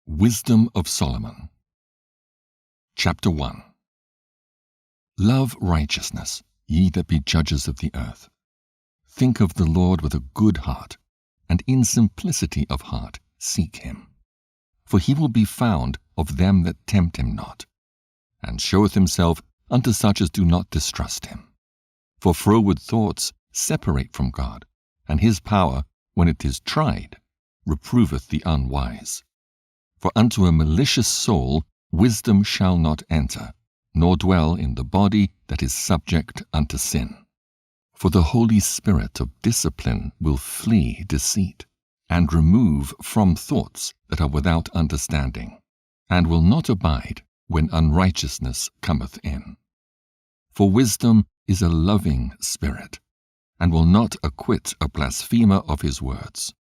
Wisdom of Solomon. Chapter 1. Love righteousness, ye that be judges of the earth. Think of the Lord with a good heart, and in simplicity of heart seek him. For he will be found of them that tempt him not, and showeth himself unto such as do not distrust him. For froward thoughts separate from God, and his power, when it is tried, reproveth the unwise. For unto a malicious soul wisdom shall not enter, nor dwell in the body that is subject unto sin. For the Holy Spirit of discipline will flee deceit, and remove from thoughts that are without understanding, and will not abide when unrighteousness cometh in. For wisdom is a loving spirit, and will not acquit a blasphemer of his words.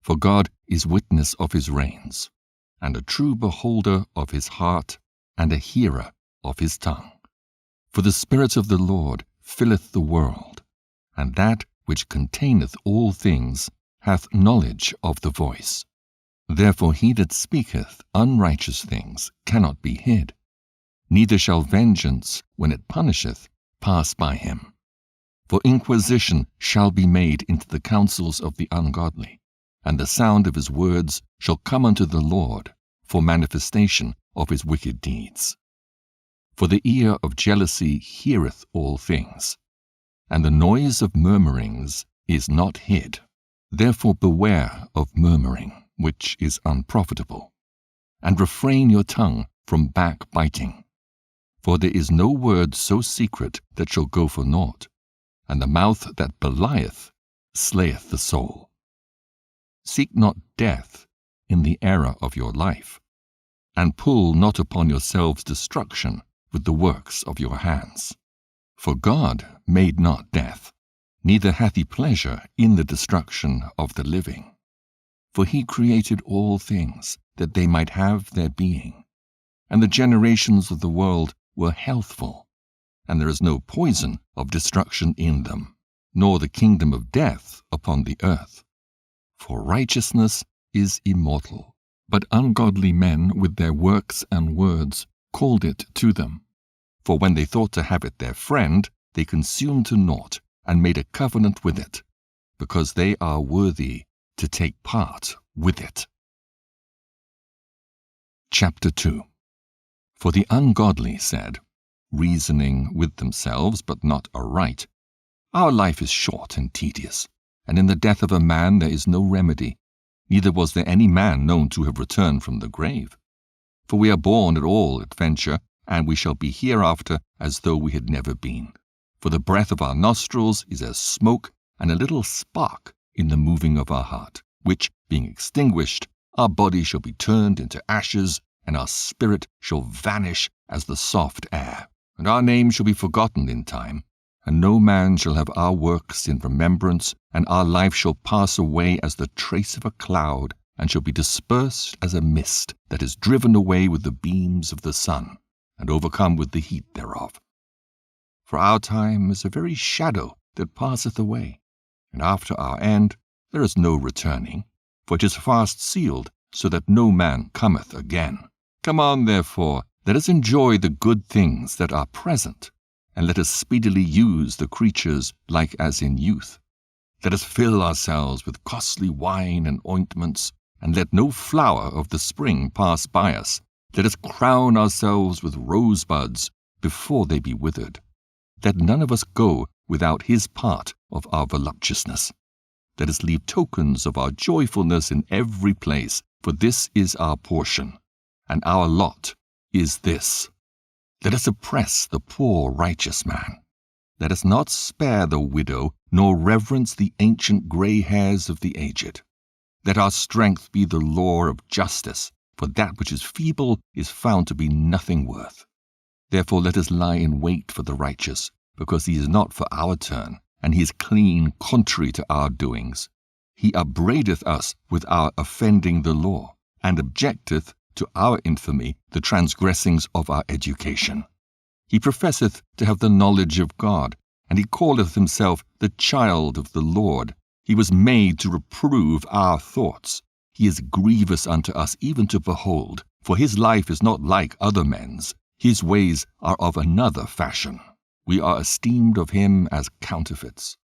For God is witness of his reins, and a true beholder of his heart, and a hearer of his tongue. For the Spirit of the Lord filleth the world, and that which containeth all things hath knowledge of the voice. Therefore he that speaketh unrighteous things cannot be hid, neither shall vengeance, when it punisheth, pass by him. For inquisition shall be made into the counsels of the ungodly, and the sound of his words shall come unto the Lord for manifestation of his wicked deeds. For the ear of jealousy heareth all things, and the noise of murmurings is not hid. Therefore beware of murmuring, which is unprofitable, and refrain your tongue from backbiting. For there is no word so secret that shall go for naught, and the mouth that belieth slayeth the soul. Seek not death in the era of your life, and pull not upon yourselves destruction with the works of your hands. For God made not death, neither hath he pleasure in the destruction of the living. For he created all things, that they might have their being, and the generations of the world were healthful, and there is no poison of destruction in them, nor the kingdom of death upon the earth. For righteousness is immortal, but ungodly men with their works and words called it to them. For when they thought to have it their friend, they consumed to naught, and made a covenant with it, because they are worthy to take part with it. Chapter 2. For the ungodly said, reasoning with themselves, but not aright, Our life is short and tedious, and in the death of a man there is no remedy, neither was there any man known to have returned from the grave. For we are born at all adventure, and we shall be hereafter as though we had never been. For the breath of our nostrils is as smoke, and a little spark in the moving of our heart, which, being extinguished, our body shall be turned into ashes, and our spirit shall vanish as the soft air, and our name shall be forgotten in time, and no man shall have our works in remembrance, and our life shall pass away as the trace of a cloud, and shall be dispersed as a mist that is driven away with the beams of the sun, and overcome with the heat thereof. For our time is a very shadow that passeth away, and after our end there is no returning, for it is fast sealed, so that no man cometh again. Come on, therefore, let us enjoy the good things that are present, and let us speedily use the creatures like as in youth. Let us fill ourselves with costly wine and ointments, and let no flower of the spring pass by us. Let us crown ourselves with rosebuds before they be withered. Let none of us go without his part of our voluptuousness. Let us leave tokens of our joyfulness in every place, for this is our portion, and our lot is this. Let us oppress the poor righteous man. Let us not spare the widow, nor reverence the ancient grey hairs of the aged. Let our strength be the law of justice, for that which is feeble is found to be nothing worth. Therefore let us lie in wait for the righteous, because he is not for our turn, and he is clean contrary to our doings. He upbraideth us with our offending the law, and objecteth to our infamy the transgressings of our education. He professeth to have the knowledge of God, and he calleth himself the child of the Lord. He was made to reprove our thoughts, he is grievous unto us even to behold, for his life is not like other men's. His ways are of another fashion. We are esteemed of him as counterfeits.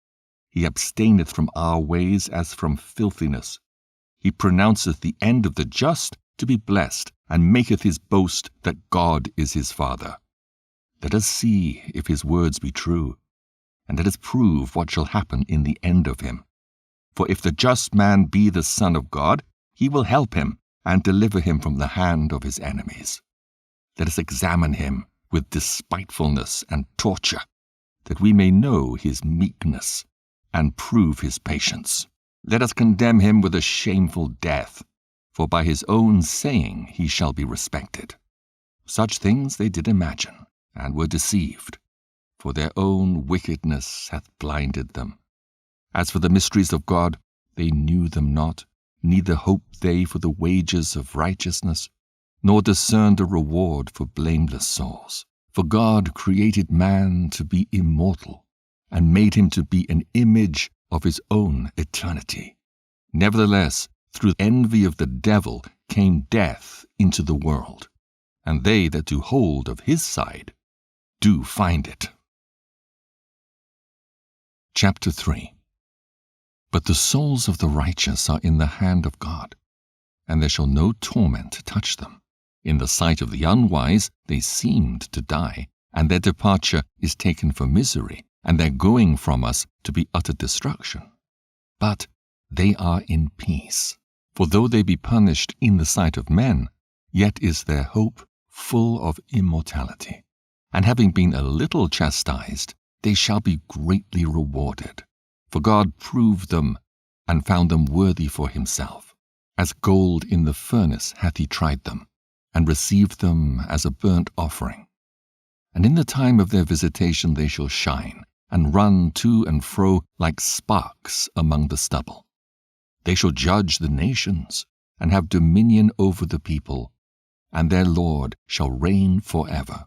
He abstaineth from our ways as from filthiness. He pronounceth the end of the just to be blessed, and maketh his boast that God is his Father. Let us see if his words be true, and let us prove what shall happen in the end of him. For if the just man be the Son of God, he will help him, and deliver him from the hand of his enemies. Let us examine him with despitefulness and torture, that we may know his meekness, and prove his patience. Let us condemn him with a shameful death, for by his own saying he shall be respected. Such things they did imagine, and were deceived, for their own wickedness hath blinded them. As for the mysteries of God, they knew them not, neither hoped they for the wages of righteousness, nor discerned a reward for blameless souls. For God created man to be immortal, and made him to be an image of his own eternity. Nevertheless, through envy of the devil came death into the world, and they that do hold of his side do find it. Chapter 3. But the souls of the righteous are in the hand of God, and there shall no torment touch them. In the sight of the unwise they seemed to die, and their departure is taken for misery, and their going from us to be utter destruction. But they are in peace. For though they be punished in the sight of men, yet is their hope full of immortality. And having been a little chastised, they shall be greatly rewarded. For God proved them, and found them worthy for himself. As gold in the furnace hath he tried them, and received them as a burnt offering. And in the time of their visitation they shall shine, and run to and fro like sparks among the stubble. They shall judge the nations, and have dominion over the people, and their Lord shall reign forever.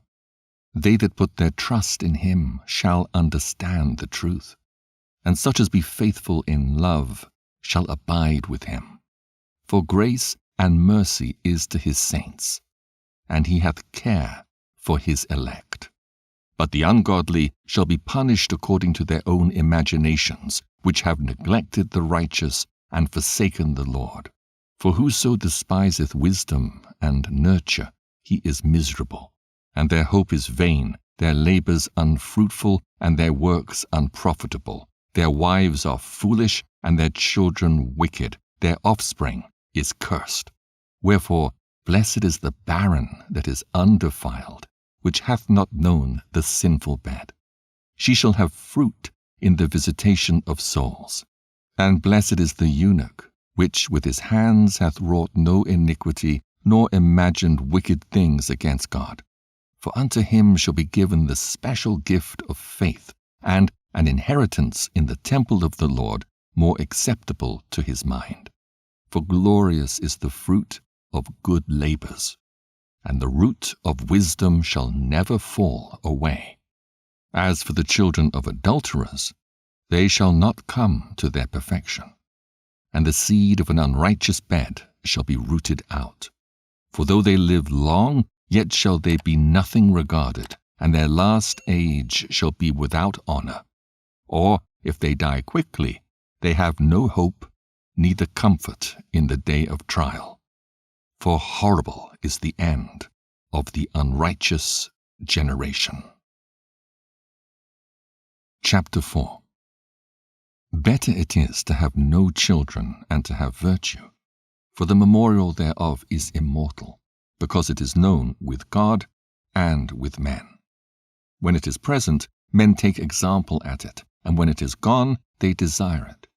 They that put their trust in him shall understand the truth, and such as be faithful in love shall abide with him. For grace and mercy is to his saints, and he hath care for his elect. But the ungodly shall be punished according to their own imaginations, which have neglected the righteous and forsaken the Lord. For whoso despiseth wisdom and nurture, he is miserable, and their hope is vain, their labors unfruitful, and their works unprofitable. Their wives are foolish, and their children wicked. Their offspring is cursed. Wherefore, blessed is the barren that is undefiled, which hath not known the sinful bed. She shall have fruit in the visitation of souls. And blessed is the eunuch, which with his hands hath wrought no iniquity, nor imagined wicked things against God. For unto him shall be given the special gift of faith, and an inheritance in the temple of the Lord, more acceptable to his mind. For glorious is the fruit of good labors, and the root of wisdom shall never fall away. As for the children of adulterers, they shall not come to their perfection, and the seed of an unrighteous bed shall be rooted out. For though they live long, yet shall they be nothing regarded, and their last age shall be without honor. Or, if they die quickly, they have no hope, neither comfort in the day of trial. For horrible is the end of the unrighteous generation. Chapter 4. Better it is to have no children and to have virtue, for the memorial thereof is immortal, because it is known with God and with men. When it is present, men take example at it, and when it is gone, they desire it.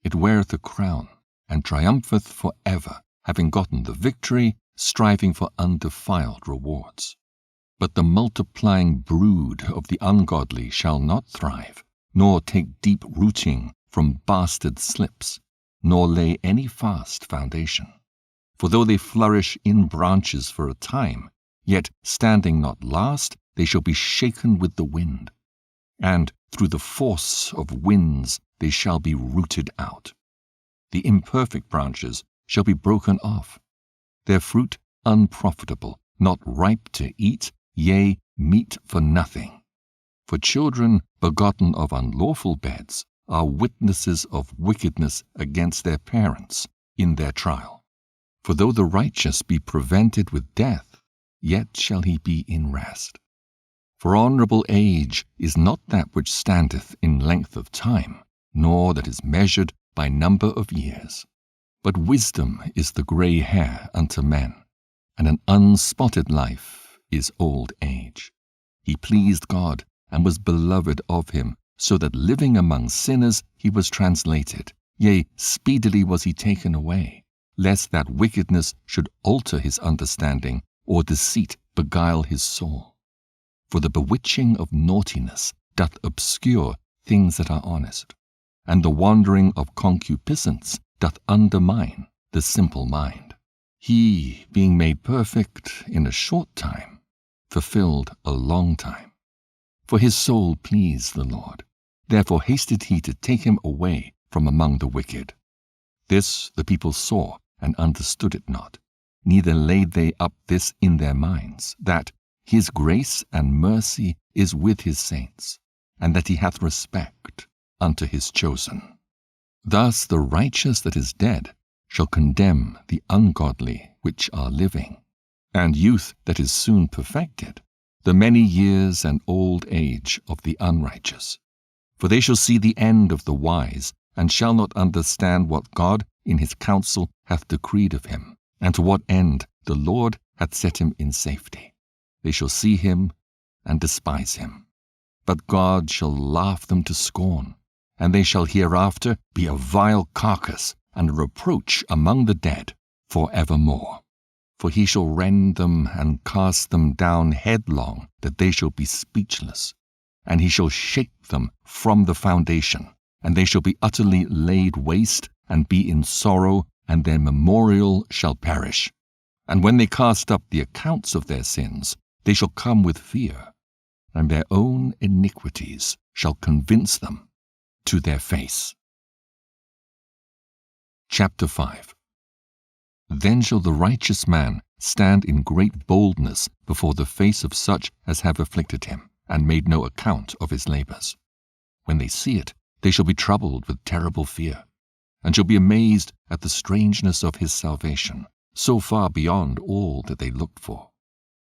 It weareth a crown, and triumpheth for ever, having gotten the victory, striving for undefiled rewards. But the multiplying brood of the ungodly shall not thrive, nor take deep rooting from bastard slips, nor lay any fast foundation. For though they flourish in branches for a time, yet standing not last, they shall be shaken with the wind, and through the force of winds they shall be rooted out. The imperfect branches shall be broken off, their fruit unprofitable, not ripe to eat, yea, meat for nothing. For children begotten of unlawful beds are witnesses of wickedness against their parents in their trial. For though the righteous be prevented with death, yet shall he be in rest. For honorable age is not that which standeth in length of time, nor that is measured by number of years. But wisdom is the grey hair unto men, and an unspotted life is old age. He pleased God, and was beloved of him, so that living among sinners he was translated, yea, speedily was he taken away, lest that wickedness should alter his understanding, or deceit beguile his soul. For the bewitching of naughtiness doth obscure things that are honest, and the wandering of concupiscence doth undermine the simple mind. He, being made perfect in a short time, fulfilled a long time. For his soul pleased the Lord. Therefore hasted he to take him away from among the wicked. This the people saw and understood it not, neither laid they up this in their minds, that his grace and mercy is with his saints, and that he hath respect unto his chosen. Thus the righteous that is dead shall condemn the ungodly which are living, and youth that is soon perfected, the many years and old age of the unrighteous. For they shall see the end of the wise, and shall not understand what God in his counsel hath decreed of him, and to what end the Lord hath set him in safety. They shall see him and despise him. But God shall laugh them to scorn, and they shall hereafter be a vile carcass and a reproach among the dead for evermore. For he shall rend them and cast them down headlong, that they shall be speechless. And he shall shake them from the foundation, and they shall be utterly laid waste, and be in sorrow, and their memorial shall perish. And when they cast up the accounts of their sins, they shall come with fear, and their own iniquities shall convince them to their face. Chapter 5. Then shall the righteous man stand in great boldness before the face of such as have afflicted him, and made no account of his labors. When they see it, they shall be troubled with terrible fear, and shall be amazed at the strangeness of his salvation, so far beyond all that they looked for.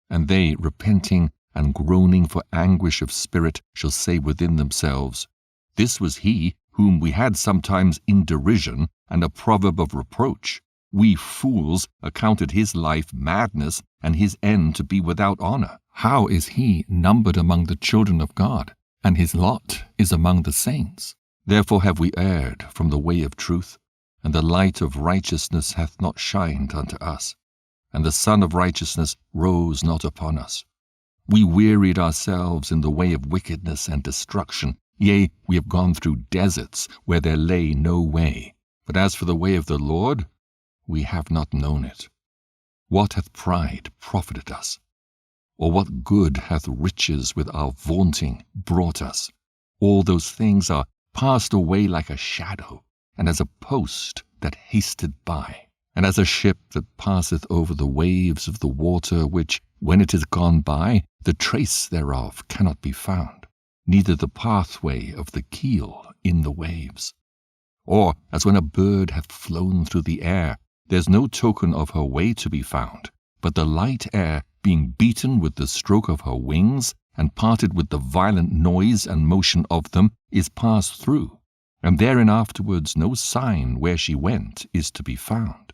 And they, repenting and groaning for anguish of spirit, shall say within themselves, This was he whom we had sometimes in derision and a proverb of reproach. We fools accounted his life madness, and his end to be without honor. How is he numbered among the children of God, and his lot is among the saints? Therefore have we erred from the way of truth, and the light of righteousness hath not shined unto us, and the Son of righteousness rose not upon us. We wearied ourselves in the way of wickedness and destruction. Yea, we have gone through deserts where there lay no way. But as for the way of the Lord, we have not known it. What hath pride profited us? Or what good hath riches with our vaunting brought us? All those things are passed away like a shadow, and as a post that hasted by, and as a ship that passeth over the waves of the water, which, when it is gone by, the trace thereof cannot be found, neither the pathway of the keel in the waves. Or as when a bird hath flown through the air, there's no token of her way to be found, but the light air, being beaten with the stroke of her wings, and parted with the violent noise and motion of them, is passed through, and therein afterwards no sign where she went is to be found.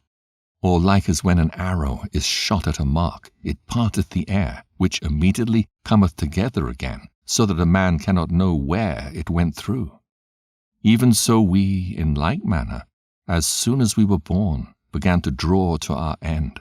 Or like as when an arrow is shot at a mark, it parteth the air, which immediately cometh together again, so that a man cannot know where it went through. Even so we, in like manner, as soon as we were born, began to draw to our end,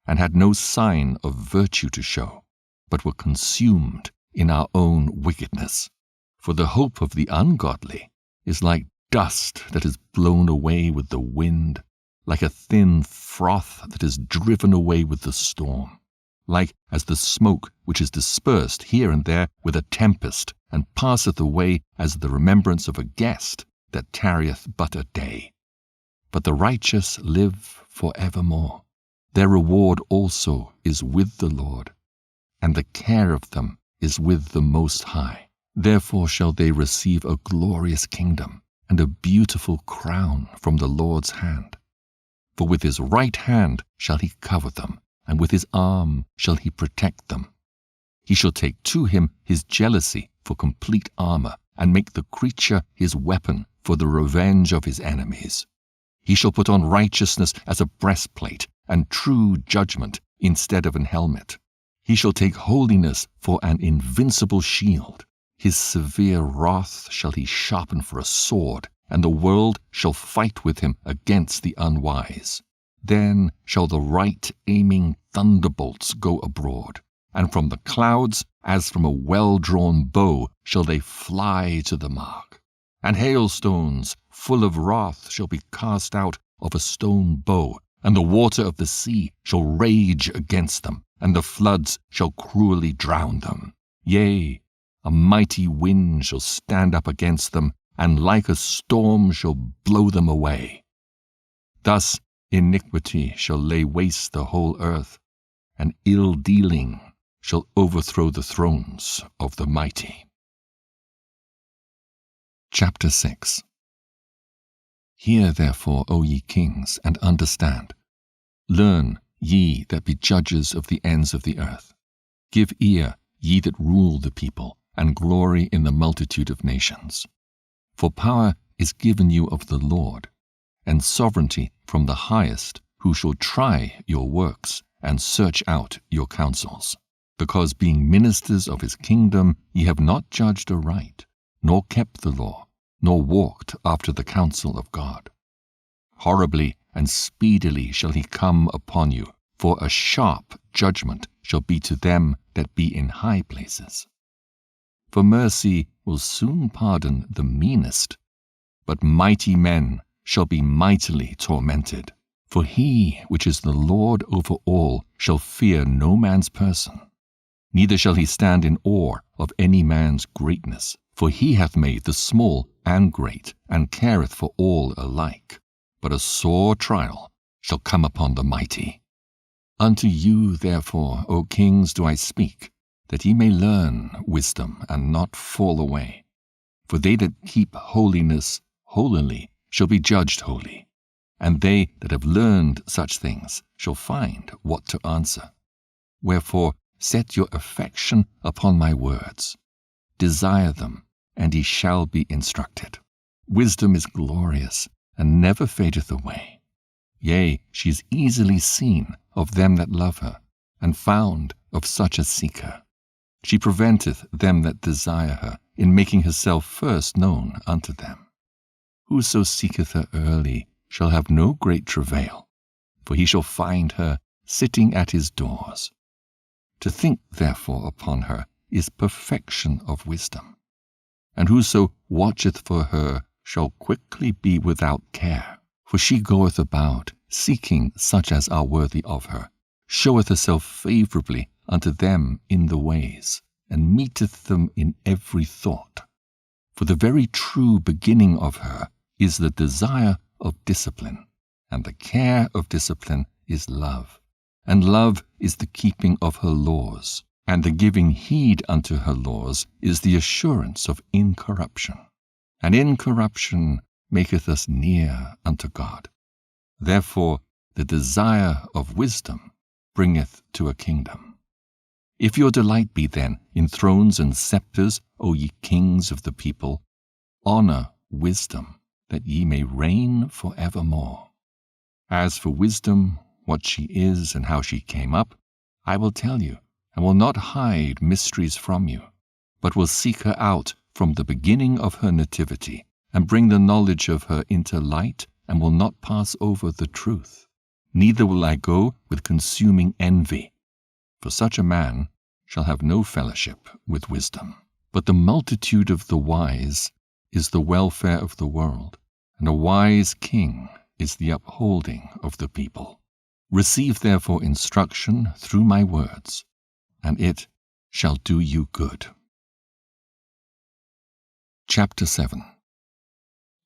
and had no sign of virtue to show, but were consumed in our own wickedness. For the hope of the ungodly is like dust that is blown away with the wind, like a thin froth that is driven away with the storm, like as the smoke which is dispersed here and there with a tempest, and passeth away as the remembrance of a guest that tarrieth but a day. but the righteous live forevermore. Their reward also is with the Lord, and the care of them is with the Most High. Therefore shall they receive a glorious kingdom and a beautiful crown from the Lord's hand. For with his right hand shall he cover them, and with his arm shall he protect them. He shall take to him his jealousy for complete armor, and make the creature his weapon for the revenge of his enemies. He shall put on righteousness as a breastplate, and true judgment instead of an helmet. He shall take holiness for an invincible shield. His severe wrath shall he sharpen for a sword, and the world shall fight with him against the unwise. Then shall the right-aiming thunderbolts go abroad, and from the clouds, as from a well-drawn bow, shall they fly to the mark. And hailstones full of wrath shall be cast out of a stone bow, and the water of the sea shall rage against them, and the floods shall cruelly drown them. Yea, a mighty wind shall stand up against them, and like a storm shall blow them away. Thus iniquity shall lay waste the whole earth, and ill-dealing shall overthrow the thrones of the mighty. Chapter 6. Hear therefore, O ye kings, and understand. Learn, ye that be judges of the ends of the earth. Give ear, ye that rule the people, and glory in the multitude of nations. For power is given you of the Lord, and sovereignty from the highest, who shall try your works, and search out your counsels. Because being ministers of his kingdom, ye have not judged aright, nor kept the law, nor walked after the counsel of God. Horribly and speedily shall he come upon you, for a sharp judgment shall be to them that be in high places. For mercy will soon pardon the meanest, but mighty men shall be mightily tormented. For he which is the Lord over all shall fear no man's person, neither shall he stand in awe of any man's greatness. For he hath made the small and great, and careth for all alike. But a sore trial shall come upon the mighty. Unto you, therefore, O kings, do I speak, that ye may learn wisdom, and not fall away. For they that keep holiness holily shall be judged holy, and they that have learned such things shall find what to answer. Wherefore set your affection upon my words. Desire them, and ye shall be instructed. Wisdom is glorious, and never fadeth away. Yea, she is easily seen of them that love her, and found of such as seek her. She preventeth them that desire her, in making herself first known unto them. Whoso seeketh her early shall have no great travail, for he shall find her sitting at his doors. To think therefore upon her is perfection of wisdom. And whoso watcheth for her shall quickly be without care. For she goeth about, seeking such as are worthy of her, showeth herself favorably unto them in the ways, and meeteth them in every thought. For the very true beginning of her is the desire of discipline, and the care of discipline is love. And love is the keeping of her laws, and the giving heed unto her laws is the assurance of incorruption. And incorruption maketh us near unto God. Therefore the desire of wisdom bringeth to a kingdom. If your delight be then in thrones and scepters, O ye kings of the people, honor wisdom, that ye may reign for evermore. As for wisdom, what she is and how she came up, I will tell you, and will not hide mysteries from you, but will seek her out from the beginning of her nativity, and bring the knowledge of her into light, and will not pass over the truth. Neither will I go with consuming envy, for such a man shall have no fellowship with wisdom. But the multitude of the wise is the welfare of the world, and a wise king is the upholding of the people. Receive therefore instruction through my words, and it shall do you good. Chapter 7.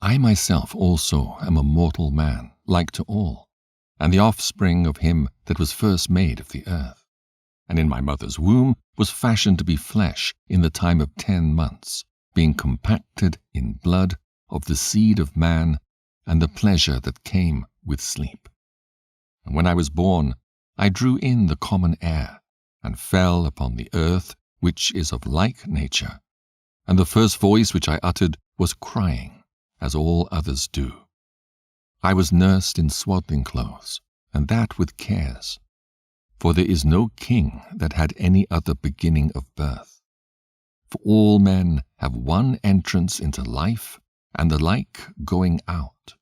I myself also am a mortal man, like to all, and the offspring of him that was first made of the earth. And in my mother's womb was fashioned to be flesh in the time of 10 months, being compacted in blood of the seed of man, and the pleasure that came with sleep. And when I was born, I drew in the common air, and fell upon the earth, which is of like nature. And the first voice which I uttered was crying, as all others do. I was nursed in swaddling clothes, and that with cares. For there is no king that had any other beginning of birth. For all men have one entrance into life, and the like going out.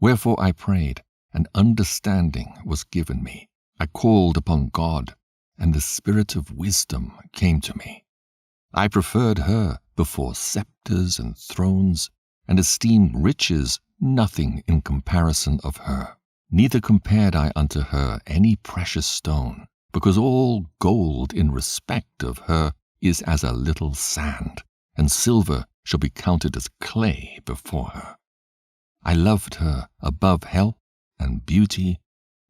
Wherefore I prayed, and understanding was given me. I called upon God, and the spirit of wisdom came to me. I preferred her before scepters and thrones, and esteemed riches nothing in comparison of her. Neither compared I unto her any precious stone, because all gold in respect of her is as a little sand, and silver shall be counted as clay before her. I loved her above health and beauty,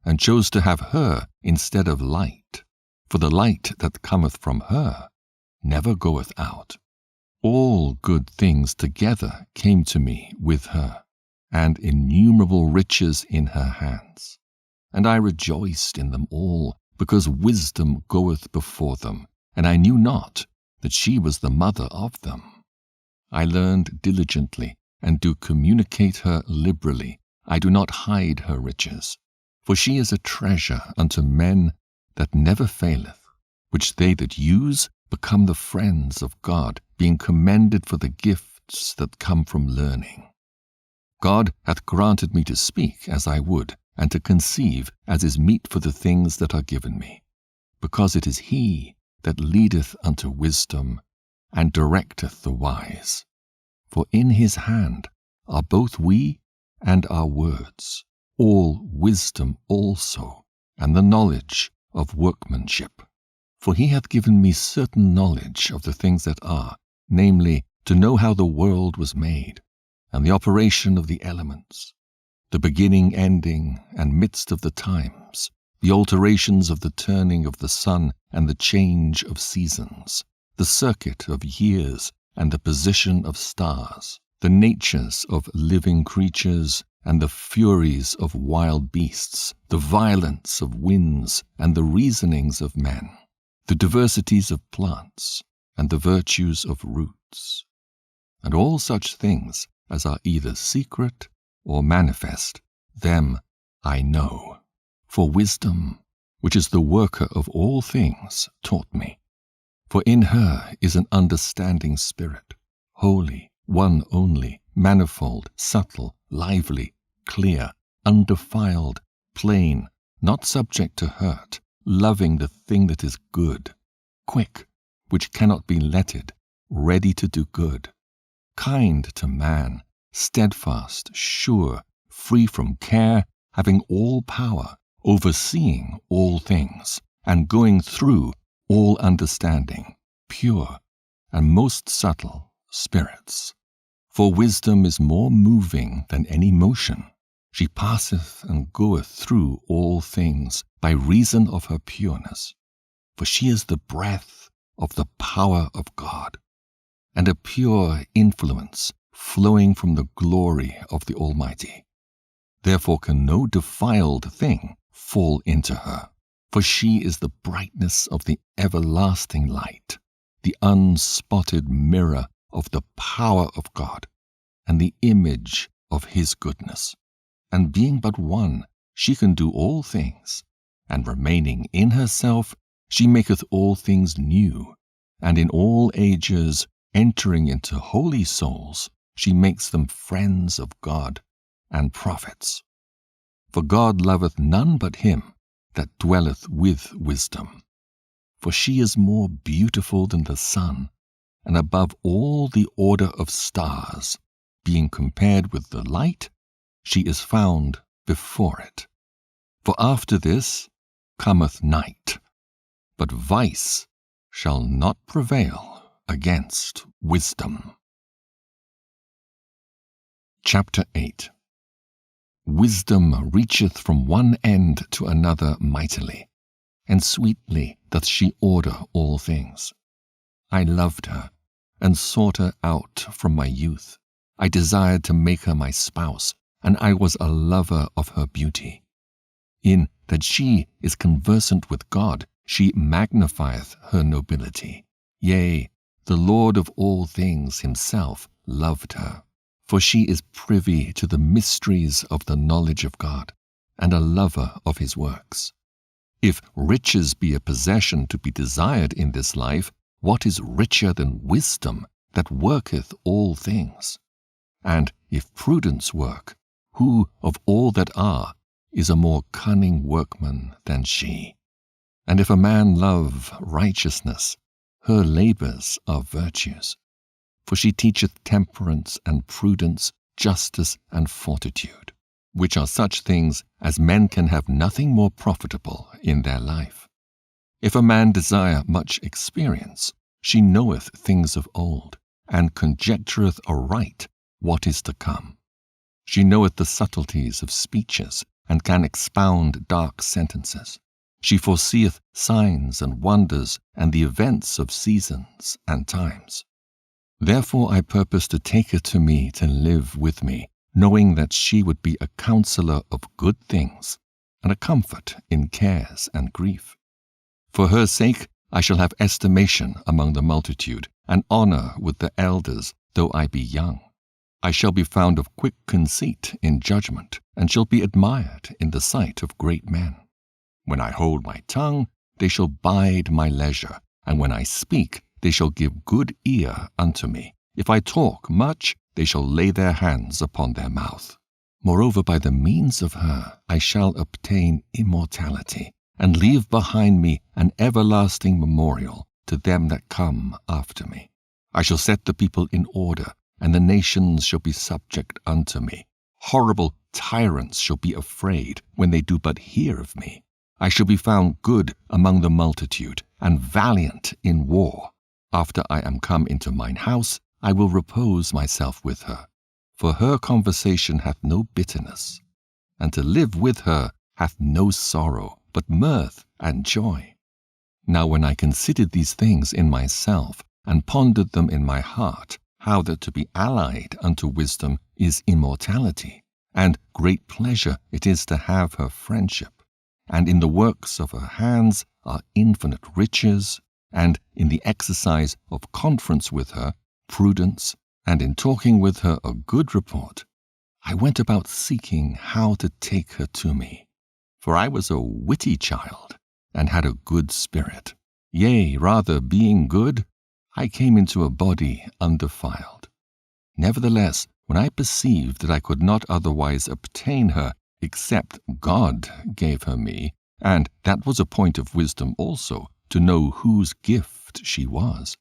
and chose to have her instead of light, for the light that cometh from her never goeth out. All good things together came to me with her, and innumerable riches in her hands. And I rejoiced in them all, because wisdom goeth before them, and I knew not that she was the mother of them. I learned diligently, and do communicate her liberally. I do not hide her riches. For she is a treasure unto men that never faileth, which they that use become the friends of God, being commended for the gifts that come from learning. God hath granted me to speak as I would, and to conceive as is meet for the things that are given me, because it is he that leadeth unto wisdom, and directeth the wise. For in his hand are both we and our words, all wisdom also, and the knowledge of workmanship. For he hath given me certain knowledge of the things that are, namely, to know how the world was made, and the operation of the elements, the beginning, ending, and midst of the times, the alterations of the turning of the sun and the change of seasons, the circuit of years and the position of stars, the natures of living creatures and the furies of wild beasts, the violence of winds and the reasonings of men, the diversities of plants and the virtues of roots, and all such things as are either secret or manifest, them I know. For wisdom, which is the worker of all things, taught me. For in her is an understanding spirit, holy, one only, manifold, subtle, lively, clear, undefiled, plain, not subject to hurt, loving the thing that is good, quick, which cannot be letted, ready to do good, kind to man, steadfast, sure, free from care, having all power, overseeing all things, and going through all understanding, pure, and most subtle spirits. For wisdom is more moving than any motion. She passeth and goeth through all things by reason of her pureness. For she is the breath of the power of God, and a pure influence flowing from the glory of the Almighty. Therefore can no defiled thing fall into her, for she is the brightness of the everlasting light, the unspotted mirror of the power of God, and the image of his goodness. And being but one, she can do all things, and remaining in herself, she maketh all things new, and in all ages, entering into holy souls, she makes them friends of God and prophets. For God loveth none but him that dwelleth with wisdom. For she is more beautiful than the sun, and above all the order of stars, being compared with the light, she is found before it. For after this cometh night, but vice shall not prevail against wisdom. Chapter 8. Wisdom reacheth from one end to another mightily, and sweetly doth she order all things. I loved her, and sought her out from my youth. I desired to make her my spouse, and I was a lover of her beauty. In that she is conversant with God, she magnifieth her nobility. Yea, the Lord of all things himself loved her. For she is privy to the mysteries of the knowledge of God, and a lover of his works. If riches be a possession to be desired in this life, what is richer than wisdom that worketh all things? And if prudence work, who of all that are is a more cunning workman than she? And if a man love righteousness, her labors are virtues. For she teacheth temperance and prudence, justice and fortitude, which are such things as men can have nothing more profitable in their life. If a man desire much experience, she knoweth things of old, and conjectureth aright what is to come. She knoweth the subtleties of speeches, and can expound dark sentences. She foreseeth signs and wonders, and the events of seasons and times. Therefore I purpose to take her to me to live with me, knowing that she would be a counselor of good things, and a comfort in cares and grief. For her sake I shall have estimation among the multitude, and honor with the elders, though I be young. I shall be found of quick conceit in judgment, and shall be admired in the sight of great men. When I hold my tongue, they shall bide my leisure, and when I speak, they shall give good ear unto me. If I talk much, they shall lay their hands upon their mouth. Moreover, by the means of her I shall obtain immortality, and leave behind me an everlasting memorial to them that come after me. I shall set the people in order, and the nations shall be subject unto me. Horrible tyrants shall be afraid when they do but hear of me. I shall be found good among the multitude, and valiant in war. After I am come into mine house, I will repose myself with her. For her conversation hath no bitterness, and to live with her hath no sorrow, but mirth and joy. Now when I considered these things in myself, and pondered them in my heart, how that to be allied unto wisdom is immortality, and great pleasure it is to have her friendship, and in the works of her hands are infinite riches, and in the exercise of conference with her, prudence, and in talking with her a good report, I went about seeking how to take her to me. For I was a witty child, and had a good spirit. Yea, rather, being good, I came into a body undefiled. Nevertheless, when I perceived that I could not otherwise obtain her, except God gave her me, and that was a point of wisdom also, to know whose gift she was,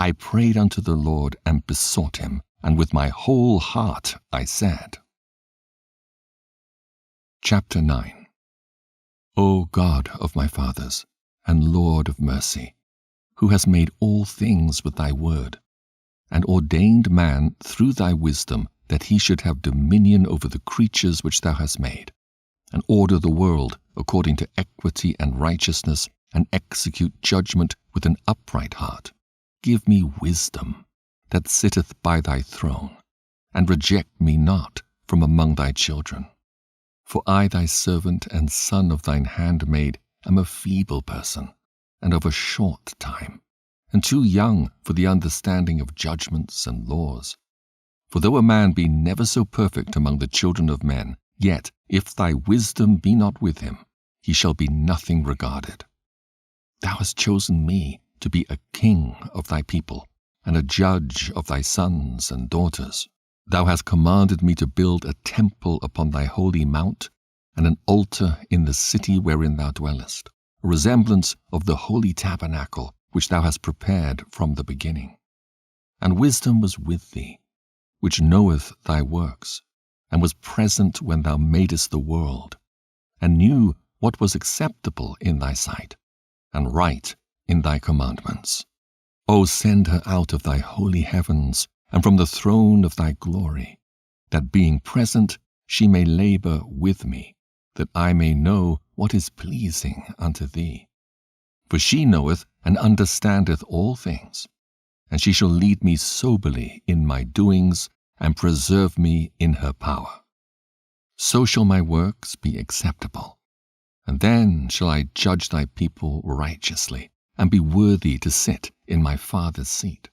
I prayed unto the Lord and besought him, and with my whole heart I said. Chapter 9. O God of my fathers, and Lord of mercy, who hast made all things with thy word, and ordained man through thy wisdom that he should have dominion over the creatures which thou hast made, and order the world according to equity and righteousness, and execute judgment with an upright heart. Give me wisdom that sitteth by thy throne, and reject me not from among thy children. For I, thy servant and son of thine handmaid, am a feeble person, and of a short time, and too young for the understanding of judgments and laws. For though a man be never so perfect among the children of men, yet if thy wisdom be not with him, he shall be nothing regarded. Thou hast chosen me to be a king of thy people, and a judge of thy sons and daughters. Thou hast commanded me to build a temple upon thy holy mount, and an altar in the city wherein thou dwellest, a resemblance of the holy tabernacle which thou hast prepared from the beginning. And wisdom was with thee, which knoweth thy works, and was present when thou madest the world, and knew what was acceptable in thy sight, and right in thy commandments. O send her out of thy holy heavens, and from the throne of thy glory, that being present she may labor with me, that I may know what is pleasing unto thee. For she knoweth and understandeth all things, and she shall lead me soberly in my doings, and preserve me in her power. So shall my works be acceptable, and then shall I judge thy people righteously, and be worthy to sit in my Father's seat.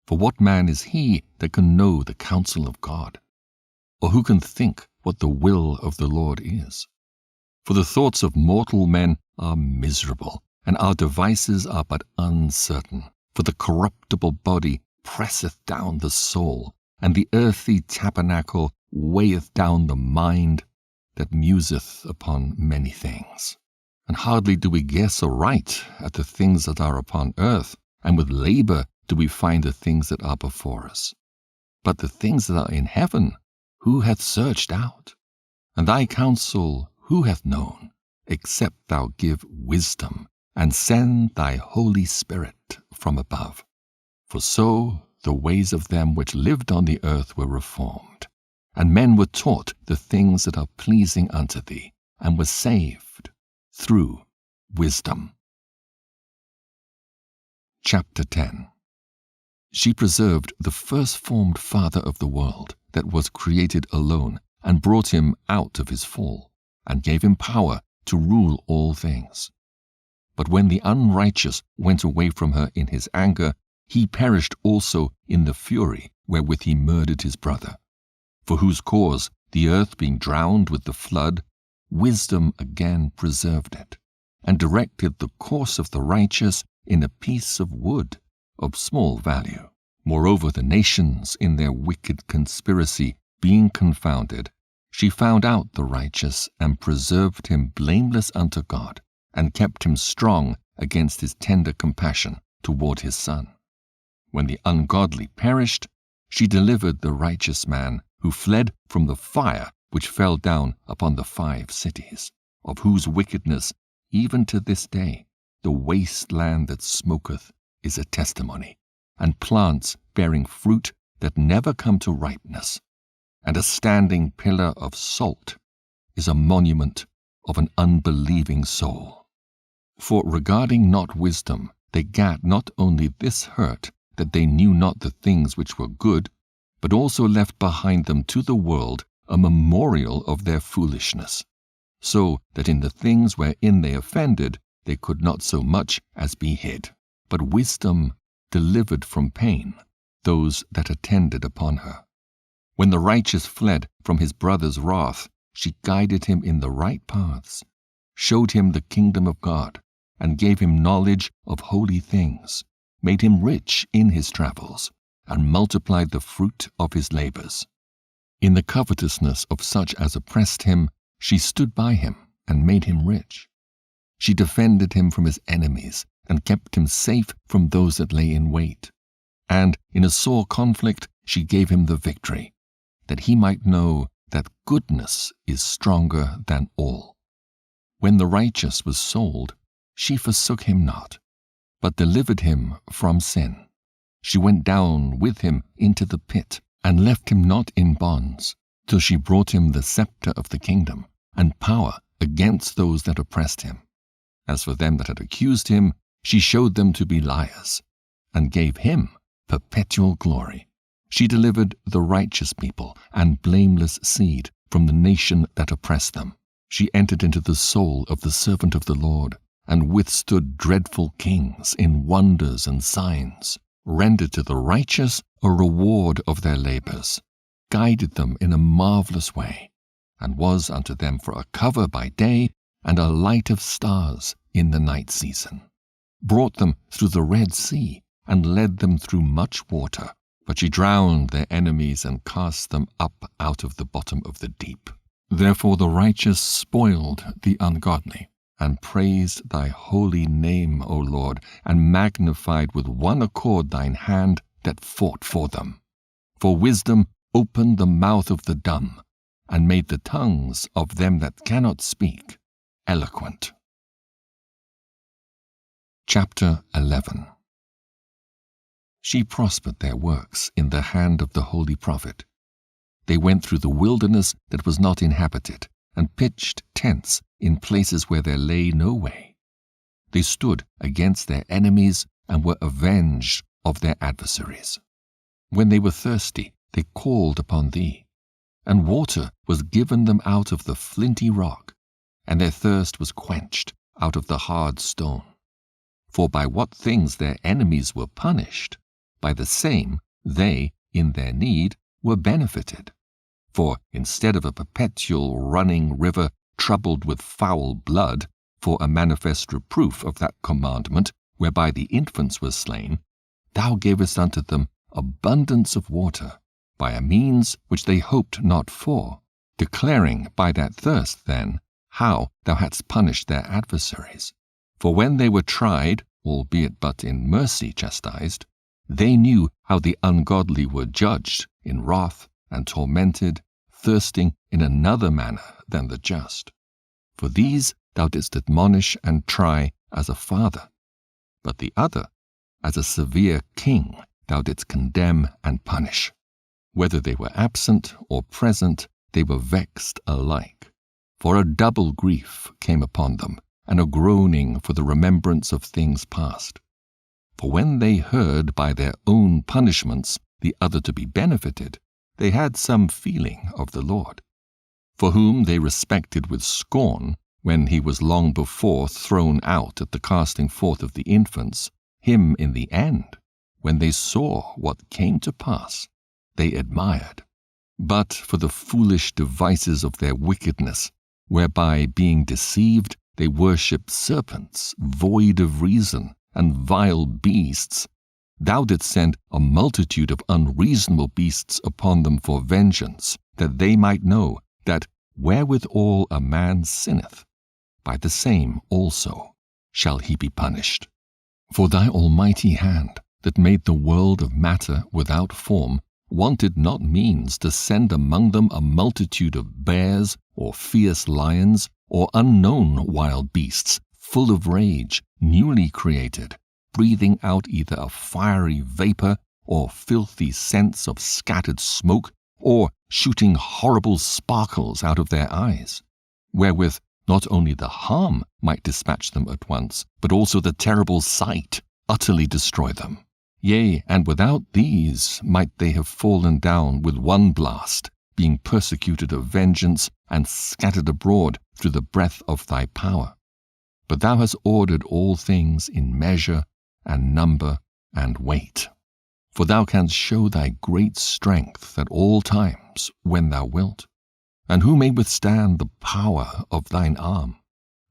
For what man is he that can know the counsel of God? Or who can think what the will of the Lord is? For the thoughts of mortal men are miserable, and our devices are but uncertain. For the corruptible body presseth down the soul, and the earthly tabernacle weigheth down the mind, that museth upon many things. And hardly do we guess aright at the things that are upon earth, and with labor do we find the things that are before us. But the things that are in heaven, who hath searched out? And thy counsel who hath known, except thou give wisdom, and send thy Holy Spirit from above? For so the ways of them which lived on the earth were reformed, and men were taught the things that are pleasing unto thee, and were saved through wisdom. Chapter 10. She preserved the first-formed Father of the world, that was created alone, and brought him out of his fall, and gave him power to rule all things. But when the unrighteous went away from her in his anger, he perished also in the fury wherewith he murdered his brother. For whose cause, the earth being drowned with the flood, wisdom again preserved it, and directed the course of the righteous in a piece of wood of small value. Moreover, the nations in their wicked conspiracy being confounded, she found out the righteous, and preserved him blameless unto God, and kept him strong against his tender compassion toward his Son. When the ungodly perished, she delivered the righteous man, who fled from the fire which fell down upon the 5 cities, of whose wickedness even to this day the waste land that smoketh is a testimony, and plants bearing fruit that never come to ripeness, and a standing pillar of salt is a monument of an unbelieving soul. For regarding not wisdom, they gat not only this hurt, that they knew not the things which were good, but also left behind them to the world a memorial of their foolishness, so that in the things wherein they offended they could not so much as be hid. But wisdom delivered from pain those that attended upon her. When the righteous fled from his brother's wrath, she guided him in the right paths, showed him the kingdom of God, and gave him knowledge of holy things, made him rich in his travels, and multiplied the fruit of his labors. In the covetousness of such as oppressed him, she stood by him and made him rich. She defended him from his enemies, and kept him safe from those that lay in wait. And in a sore conflict she gave him the victory, that he might know that goodness is stronger than all. When the righteous was sold, she forsook him not, but delivered him from sin. She went down with him into the pit, and left him not in bonds, till she brought him the scepter of the kingdom, and power against those that oppressed him. As for them that had accused him, she showed them to be liars, and gave him perpetual glory. She delivered the righteous people and blameless seed from the nation that oppressed them. She entered into the soul of the servant of the Lord, and withstood dreadful kings in wonders and signs, rendered to the righteous a reward of their labors, guided them in a marvelous way, and was unto them for a cover by day and a light of stars in the night season. Brought them through the Red Sea, and led them through much water, but she drowned their enemies and cast them up out of the bottom of the deep. Therefore the righteous spoiled the ungodly, and praised thy holy name, O Lord, and magnified with one accord thine hand that fought for them. For wisdom opened the mouth of the dumb, and made the tongues of them that cannot speak eloquent. Chapter 11. She prospered their works in the hand of the holy prophet. They went through the wilderness that was not inhabited, and pitched tents in places where there lay no way. They stood against their enemies and were avenged of their adversaries. When they were thirsty, they called upon thee, and water was given them out of the flinty rock, and their thirst was quenched out of the hard stone. For by what things their enemies were punished, by the same they, in their need, were benefited. For instead of a perpetual running river troubled with foul blood, for a manifest reproof of that commandment whereby the infants were slain, thou gavest unto them abundance of water, by a means which they hoped not for, declaring by that thirst then how thou hadst punished their adversaries. For when they were tried, albeit but in mercy chastised, they knew how the ungodly were judged in wrath and tormented, thirsting in another manner than the just. For these thou didst admonish and try as a father, but the other, as a severe king, thou didst condemn and punish. Whether they were absent or present, they were vexed alike. For a double grief came upon them, and a groaning for the remembrance of things past. For when they heard by their own punishments the other to be benefited, they had some feeling of the Lord, for whom they respected with scorn, when he was long before thrown out at the casting forth of the infants, him in the end, when they saw what came to pass, they admired. But for the foolish devices of their wickedness, whereby being deceived they worship serpents, void of reason, and vile beasts, thou didst send a multitude of unreasonable beasts upon them for vengeance, that they might know that wherewithal a man sinneth, by the same also shall he be punished. For thy almighty hand, that made the world of matter without form, wanted not means to send among them a multitude of bears, or fierce lions, or unknown wild beasts, full of rage, newly created, breathing out either a fiery vapor, or filthy scents of scattered smoke, or shooting horrible sparkles out of their eyes, wherewith not only the harm might dispatch them at once, but also the terrible sight utterly destroy them. Yea, and without these might they have fallen down with one blast, being persecuted of vengeance, and scattered abroad through the breath of thy power. But thou hast ordered all things in measure, and number, and weight. For thou canst show thy great strength at all times when thou wilt. And who may withstand the power of thine arm?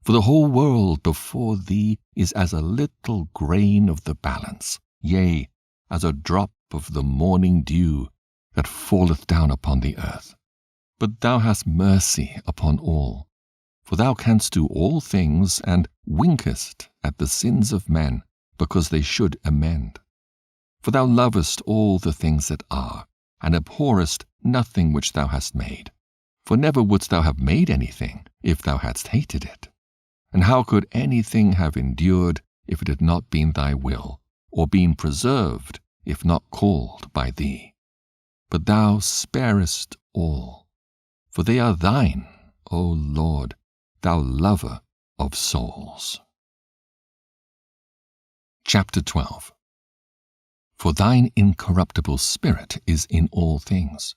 For the whole world before thee is as a little grain of the balance, yea, as a drop of the morning dew that falleth down upon the earth. But thou hast mercy upon all, for thou canst do all things, and winkest at the sins of men, because they should amend. For thou lovest all the things that are, and abhorrest nothing which thou hast made. For never wouldst thou have made anything, if thou hadst hated it. And how could anything have endured, if it had not been thy will, or been preserved, if not called by thee? But thou sparest all, for they are thine, O Lord, thou lover of souls. Chapter 12. For thine incorruptible spirit is in all things.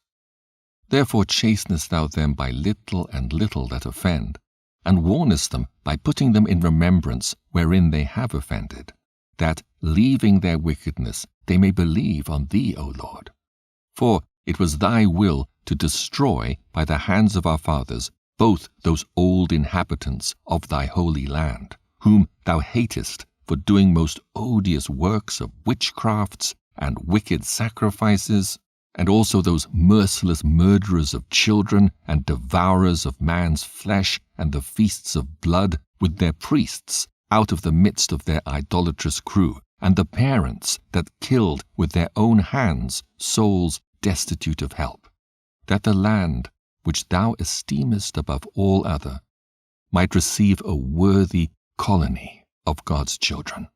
Therefore chastenest thou them by little and little that offend, and warnest them by putting them in remembrance wherein they have offended, that, leaving their wickedness, they may believe on thee, O Lord. For it was thy will to destroy by the hands of our fathers both those old inhabitants of thy holy land, whom thou hatest for doing most odious works of witchcrafts and wicked sacrifices, and also those merciless murderers of children and devourers of man's flesh and the feasts of blood, with their priests out of the midst of their idolatrous crew, and the parents that killed with their own hands souls destitute of help, that the land, which thou esteemest above all other, might receive a worthy colony of God's children.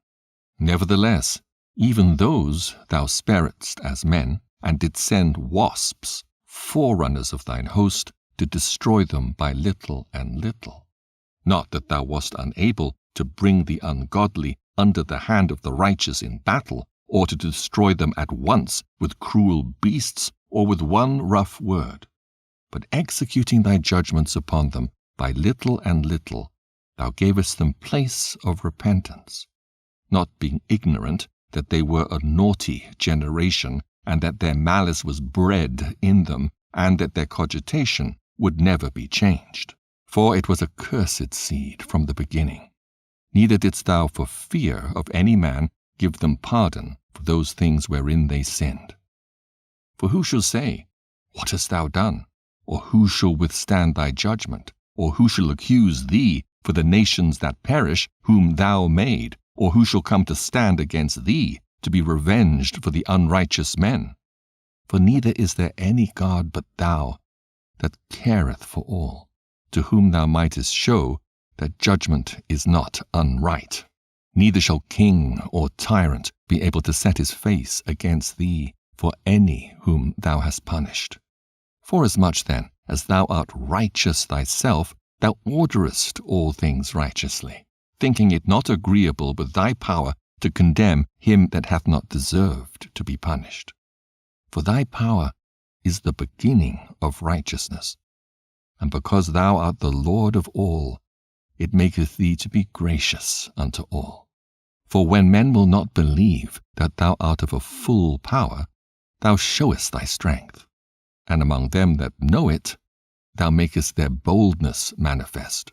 Nevertheless, even those thou sparedst as men, and didst send wasps forerunners of thine host, to destroy them by little and little. Not that thou wast unable to bring the ungodly under the hand of the righteous in battle, or to destroy them at once with cruel beasts or with one rough word. But executing thy judgments upon them by little and little, thou gavest them place of repentance, not being ignorant that they were a naughty generation, and that their malice was bred in them, and that their cogitation would never be changed. For it was a cursed seed from the beginning. Neither didst thou for fear of any man give them pardon for those things wherein they sinned. For who shall say, What hast thou done? Or who shall withstand thy judgment? Or who shall accuse thee for the nations that perish, whom thou made? Or who shall come to stand against thee, to be revenged for the unrighteous men? For neither is there any God but thou, that careth for all, to whom thou mightest show that judgment is not unright. Neither shall king or tyrant be able to set his face against thee for any whom thou hast punished. Forasmuch then as thou art righteous thyself, thou orderest all things righteously, thinking it not agreeable with thy power to condemn him that hath not deserved to be punished. For thy power is the beginning of righteousness, and because thou art the Lord of all, it maketh thee to be gracious unto all. For when men will not believe that thou art of a full power, thou showest thy strength, and among them that know it, thou makest their boldness manifest.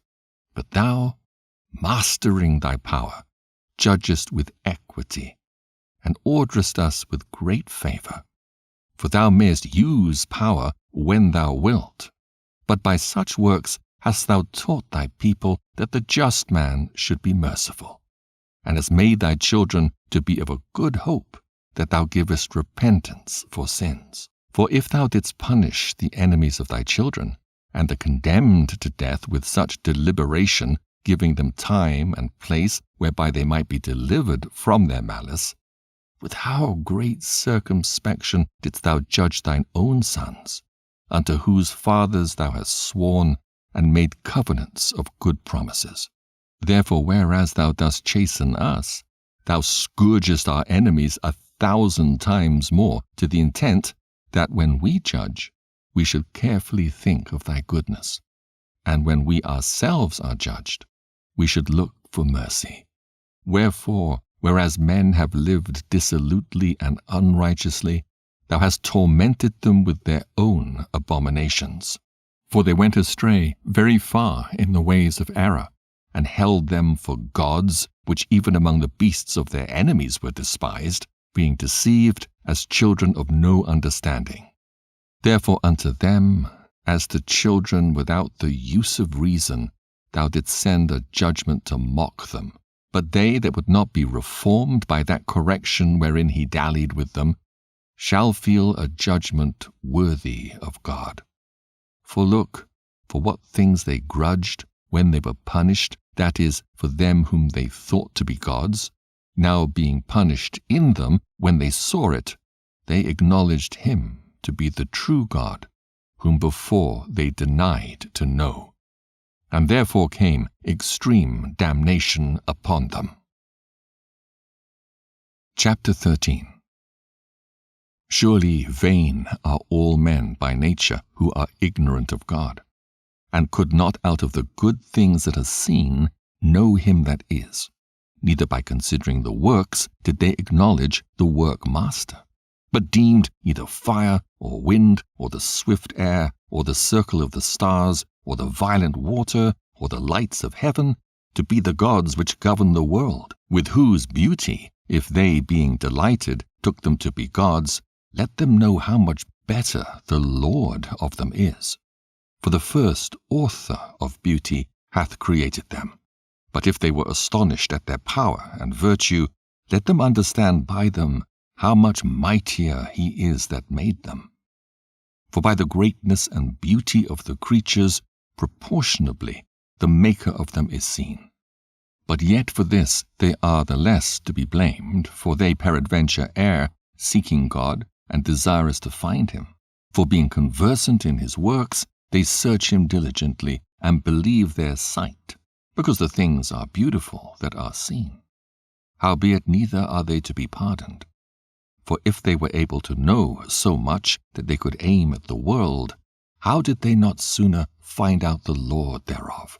But thou, mastering thy power, judgest with equity, and orderest us with great favor. For thou mayest use power when thou wilt, but by such works hast thou taught thy people that the just man should be merciful, and hast made thy children to be of a good hope, that thou givest repentance for sins. For if thou didst punish the enemies of thy children, and the condemned to death with such deliberation, giving them time and place whereby they might be delivered from their malice, with how great circumspection didst thou judge thine own sons, unto whose fathers thou hast sworn and made covenants of good promises. Therefore, whereas thou dost chasten us, thou scourgest our enemies 1,000 times more, to the intent that when we judge, we should carefully think of thy goodness, and when we ourselves are judged, we should look for mercy. Wherefore, whereas men have lived dissolutely and unrighteously, thou hast tormented them with their own abominations. For they went astray very far in the ways of error, and held them for gods, which even among the beasts of their enemies were despised, being deceived as children of no understanding. Therefore unto them, as to children without the use of reason, thou didst send a judgment to mock them. But they that would not be reformed by that correction wherein he dallied with them, shall feel a judgment worthy of God. For look, for what things they grudged when they were punished, that is, for them whom they thought to be gods, now being punished in them when they saw it, they acknowledged him to be the true God, whom before they denied to know. And therefore came extreme damnation upon them. Chapter 13. Surely vain are all men by nature who are ignorant of God, and could not out of the good things that are seen know him that is. Neither by considering the works did they acknowledge the work-master, but deemed either fire or wind or the swift air or the circle of the stars or the violent water or the lights of heaven to be the gods which govern the world, with whose beauty, if they being delighted took them to be gods, let them know how much better the Lord of them is. For the first author of beauty hath created them. But if they were astonished at their power and virtue, let them understand by them how much mightier he is that made them. For by the greatness and beauty of the creatures, proportionably the Maker of them is seen. But yet for this they are the less to be blamed, for they peradventure err, seeking God, and desirous to find him. For being conversant in his works, they search him diligently, and believe their sight, because the things are beautiful that are seen. Howbeit neither are they to be pardoned. For if they were able to know so much that they could aim at the world, how did they not sooner find out the Lord thereof?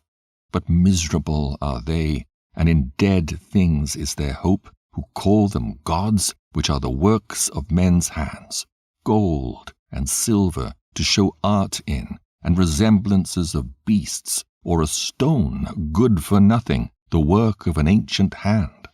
But miserable are they, and in dead things is their hope, who call them gods, which are the works of men's hands, gold and silver to show art in, and resemblances of beasts, or a stone good for nothing, the work of an ancient hand.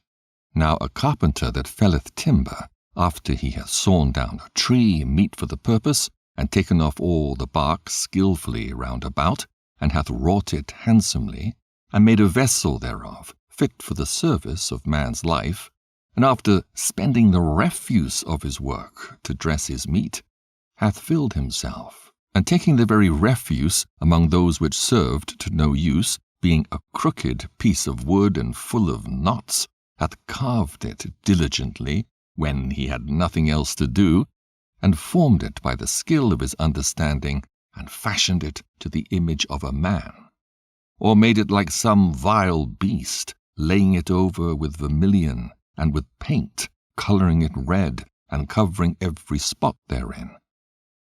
Now a carpenter that felleth timber, after he hath sawn down a tree meet for the purpose, and taken off all the bark skilfully round about, and hath wrought it handsomely, and made a vessel thereof, fit for the service of man's life, and after spending the refuse of his work to dress his meat, hath filled himself, and taking the very refuse among those which served to no use, being a crooked piece of wood and full of knots, hath carved it diligently, when he had nothing else to do, and formed it by the skill of his understanding, and fashioned it to the image of a man, or made it like some vile beast, laying it over with vermilion, and with paint, colouring it red, and covering every spot therein.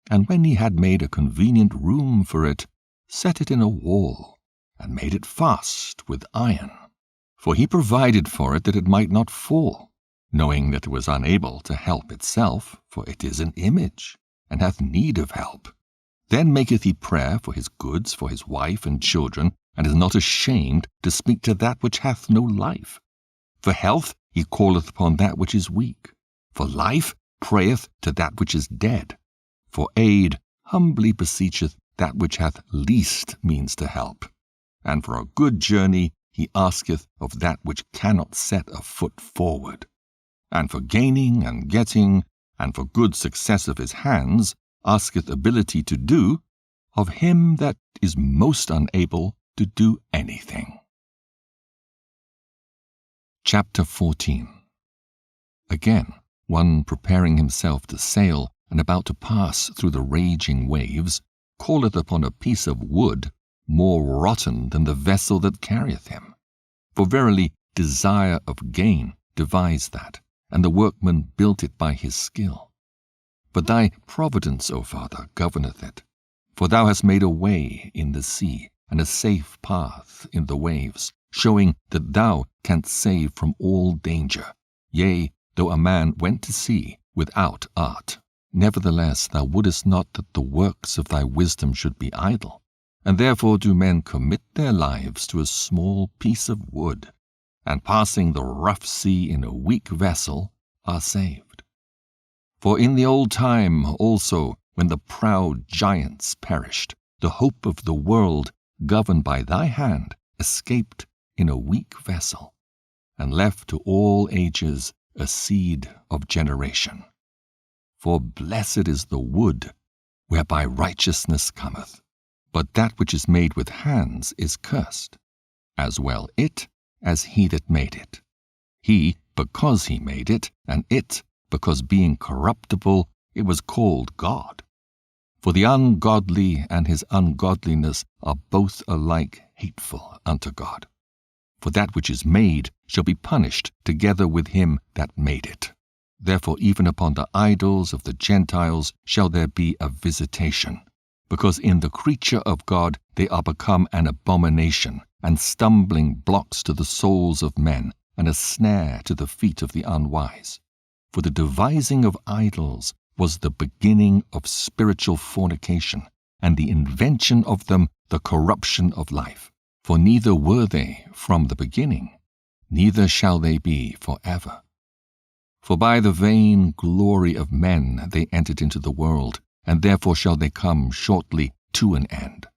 And when he had made a convenient room for it, set it in a wall, and made it fast with iron. For he provided for it that it might not fall, knowing that it was unable to help itself, for it is an image, and hath need of help. Then maketh he prayer for his goods, for his wife and children, and is not ashamed to speak to that which hath no life. For health he calleth upon that which is weak. For life prayeth to that which is dead. For aid humbly beseecheth that which hath least means to help. And for a good journey he asketh of that which cannot set a foot forward. And for gaining and getting, and for good success of his hands, asketh ability to do, of him that is most unable to do anything. Chapter 14. Again, one preparing himself to sail, and about to pass through the raging waves, calleth upon a piece of wood more rotten than the vessel that carrieth him. For verily desire of gain devised that, and the workman built it by his skill. But thy providence, O Father, governeth it. For thou hast made a way in the sea, and a safe path in the waves, showing that thou canst save from all danger. Yea, though a man went to sea without art, nevertheless thou wouldest not that the works of thy wisdom should be idle. And therefore do men commit their lives to a small piece of wood, and passing the rough sea in a weak vessel, are saved. For in the old time also, when the proud giants perished, the hope of the world, governed by thy hand, escaped in a weak vessel, and left to all ages a seed of generation. For blessed is the wood whereby righteousness cometh, but that which is made with hands is cursed, as well it as he that made it. He, because he made it, and it, because being corruptible, it was called God. For the ungodly and his ungodliness are both alike hateful unto God. For that which is made shall be punished together with him that made it. Therefore even upon the idols of the Gentiles shall there be a visitation, because in the creature of God they are become an abomination, and stumbling blocks to the souls of men, and a snare to the feet of the unwise. For the devising of idols was the beginning of spiritual fornication, and the invention of them the corruption of life. For neither were they from the beginning, neither shall they be forever. For by the vain glory of men they entered into the world, and therefore shall they come shortly to an end.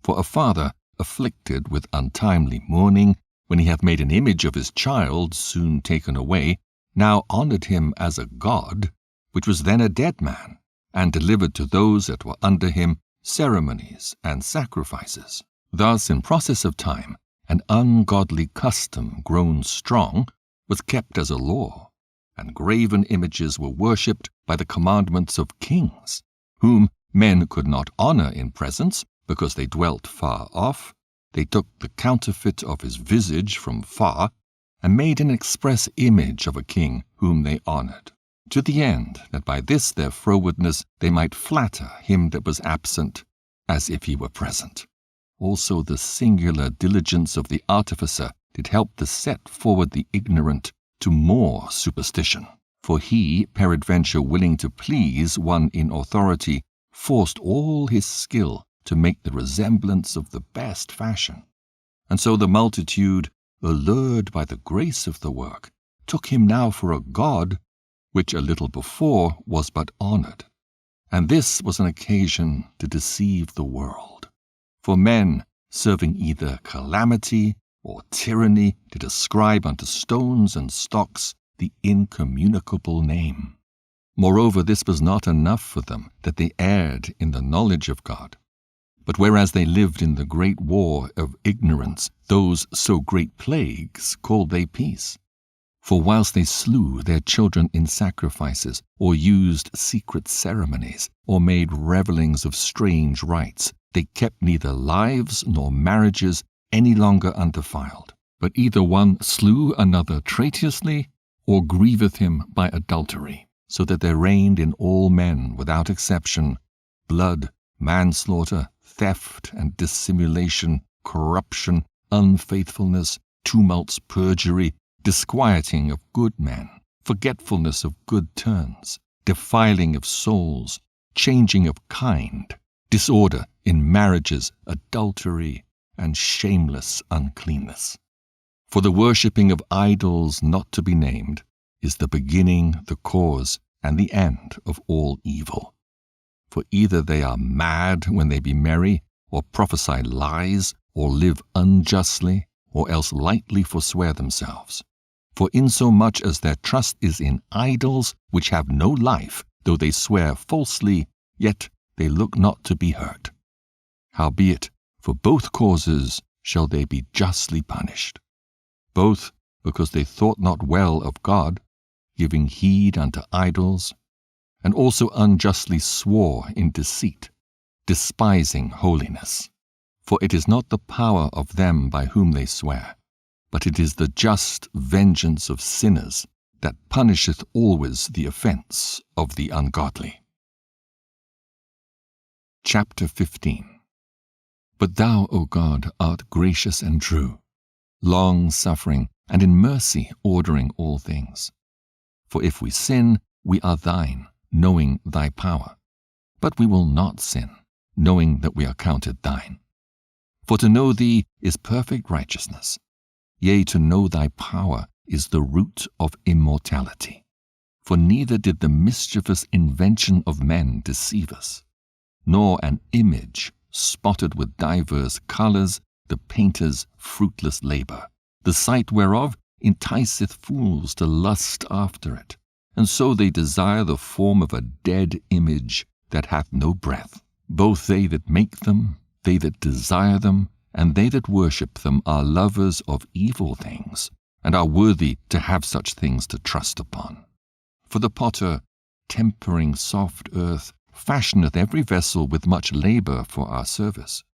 For a father afflicted with untimely mourning, when he hath made an image of his child soon taken away, now honoured him as a god, which was then a dead man, and delivered to those that were under him ceremonies and sacrifices. Thus in process of time an ungodly custom grown strong was kept as a law, and graven images were worshipped by the commandments of kings, whom Men could not honor in presence, because they dwelt far off. They took the counterfeit of his visage from far, and made an express image of a king whom they honored, to the end that by this their frowardness they might flatter him that was absent, as if he were present. Also the singular diligence of the artificer did help to set forward the ignorant to more superstition. For he, peradventure willing to please one in authority, forced all his skill to make the resemblance of the best fashion. And so the multitude, allured by the grace of the work, took him now for a god, which a little before was but honored. And this was an occasion to deceive the world. For men, serving either calamity or tyranny, did ascribe unto stones and stocks the incommunicable name. Moreover, this was not enough for them, that they erred in the knowledge of God. But whereas they lived in the great war of ignorance, those so great plagues called they peace. For whilst they slew their children in sacrifices, or used secret ceremonies, or made revellings of strange rites, they kept neither lives nor marriages any longer undefiled, but either one slew another traitorously, or grieveth him by adultery, so that there reigned in all men, without exception, blood, manslaughter, theft and dissimulation, corruption, unfaithfulness, tumults, perjury, disquieting of good men, forgetfulness of good turns, defiling of souls, changing of kind, disorder in marriages, adultery, and shameless uncleanness. For the worshipping of idols not to be named is the beginning, the cause, and the end of all evil. For either they are mad when they be merry, or prophesy lies, or live unjustly, or else lightly forswear themselves. For insomuch as their trust is in idols which have no life, though they swear falsely, yet they look not to be hurt. Howbeit, for both causes shall they be justly punished. Both because they thought not well of God, giving heed unto idols, and also unjustly swore in deceit, despising holiness. For it is not the power of them by whom they swear, but it is the just vengeance of sinners that punisheth always the offense of the ungodly. Chapter 15. But thou, O God, art gracious and true, long-suffering, and in mercy ordering all things. For if we sin, we are thine, knowing thy power. But we will not sin, knowing that we are counted thine. For to know thee is perfect righteousness. Yea, to know thy power is the root of immortality. For neither did the mischievous invention of men deceive us, nor an image spotted with divers colours, the painter's fruitless labour, the sight whereof enticeth fools to lust after it, and so they desire the form of a dead image that hath no breath. Both they that make them, they that desire them, and they that worship them are lovers of evil things, and are worthy to have such things to trust upon. For the potter, tempering soft earth, fashioneth every vessel with much labour for our service.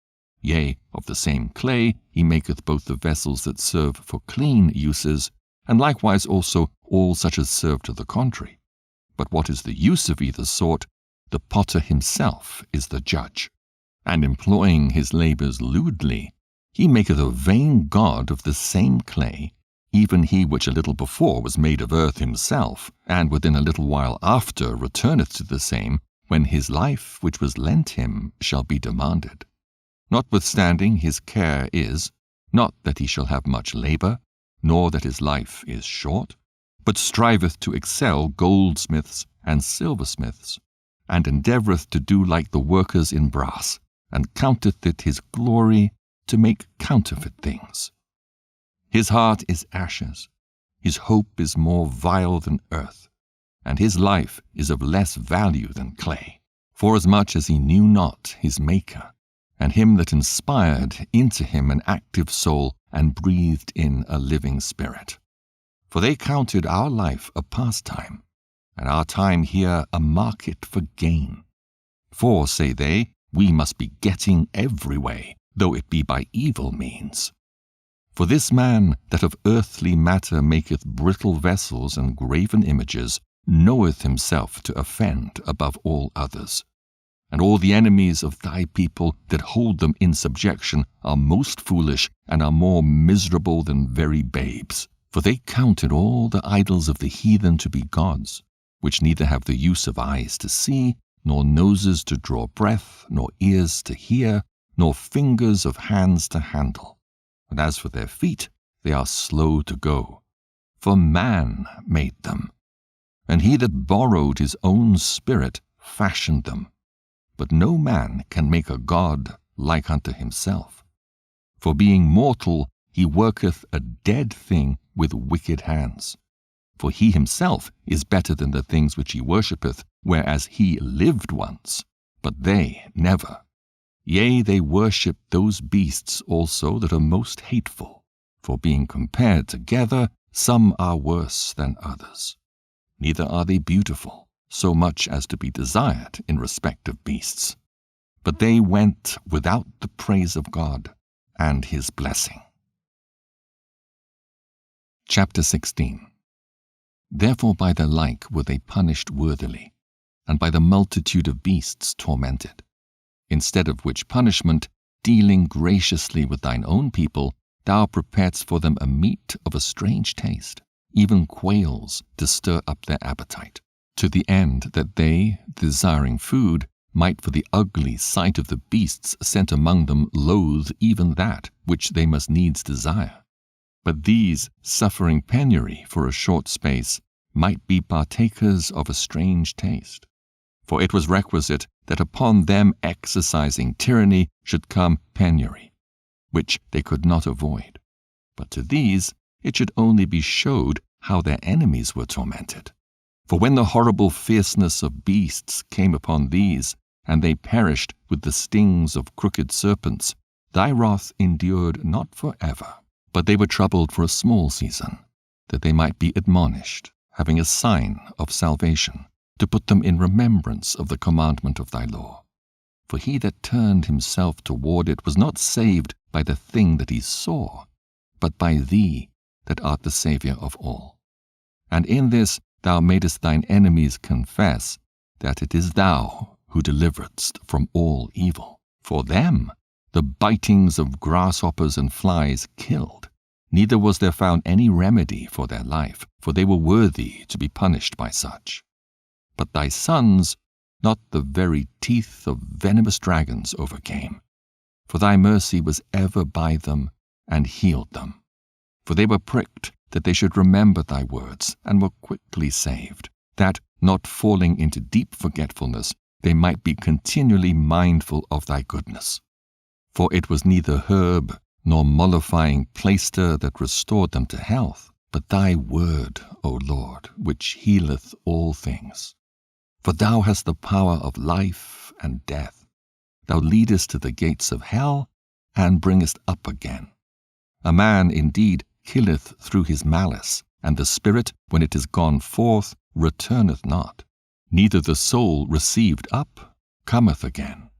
Yea, of the same clay he maketh both the vessels that serve for clean uses, and likewise also all such as serve to the contrary. But what is the use of either sort, the potter himself is the judge. And employing his labours lewdly, he maketh a vain god of the same clay, even he which a little before was made of earth himself, and within a little while after returneth to the same, when his life which was lent him shall be demanded. Notwithstanding his care is, not that he shall have much labour, nor that his life is short, but striveth to excel goldsmiths and silversmiths, and endeavoureth to do like the workers in brass, and counteth it his glory to make counterfeit things. His heart is ashes, his hope is more vile than earth, and his life is of less value than clay, forasmuch as he knew not his Maker, and him that inspired into him an active soul and breathed in a living spirit. For they counted our life a pastime, and our time here a market for gain. For, say they, we must be getting every way, though it be by evil means. For this man that of earthly matter maketh brittle vessels and graven images knoweth himself to offend above all others. And all the enemies of thy people that hold them in subjection are most foolish and are more miserable than very babes. For they counted all the idols of the heathen to be gods, which neither have the use of eyes to see, nor noses to draw breath, nor ears to hear, nor fingers of hands to handle. And as for their feet, they are slow to go. For man made them. And he that borrowed his own spirit fashioned them. But no man can make a god like unto himself. For being mortal, he worketh a dead thing with wicked hands. For he himself is better than the things which he worshippeth, whereas he lived once, but they never. Yea, they worship those beasts also that are most hateful, for being compared together, some are worse than others. Neither are they beautiful, so much as to be desired in respect of beasts. But they went without the praise of God and his blessing. Chapter 16. Therefore by the like were they punished worthily, and by the multitude of beasts tormented. Instead of which punishment, dealing graciously with thine own people, thou preparedst for them a meat of a strange taste, even quails to stir up their appetite, to the end that they, desiring food, might for the ugly sight of the beasts sent among them loathe even that which they must needs desire. But these, suffering penury for a short space, might be partakers of a strange taste. For it was requisite that upon them exercising tyranny should come penury, which they could not avoid. But to these it should only be showed how their enemies were tormented. For when the horrible fierceness of beasts came upon these, and they perished with the stings of crooked serpents, thy wrath endured not for ever. But they were troubled for a small season, that they might be admonished, having a sign of salvation, to put them in remembrance of the commandment of thy law. For he that turned himself toward it was not saved by the thing that he saw, but by thee that art the Saviour of all. And in this thou madest thine enemies confess that it is thou who deliveredst from all evil. For them the bitings of grasshoppers and flies killed, neither was there found any remedy for their life, for they were worthy to be punished by such. But thy sons not the very teeth of venomous dragons overcame, for thy mercy was ever by them and healed them. For they were pricked that they should remember thy words, and were quickly saved, that, not falling into deep forgetfulness, they might be continually mindful of thy goodness. For it was neither herb nor mollifying plaister that restored them to health, but thy word, O Lord, which healeth all things. For thou hast the power of life and death. Thou leadest to the gates of hell, and bringest up again. A man indeed killeth through his malice, and the spirit, when it is gone forth, returneth not. Neither the soul received up cometh again.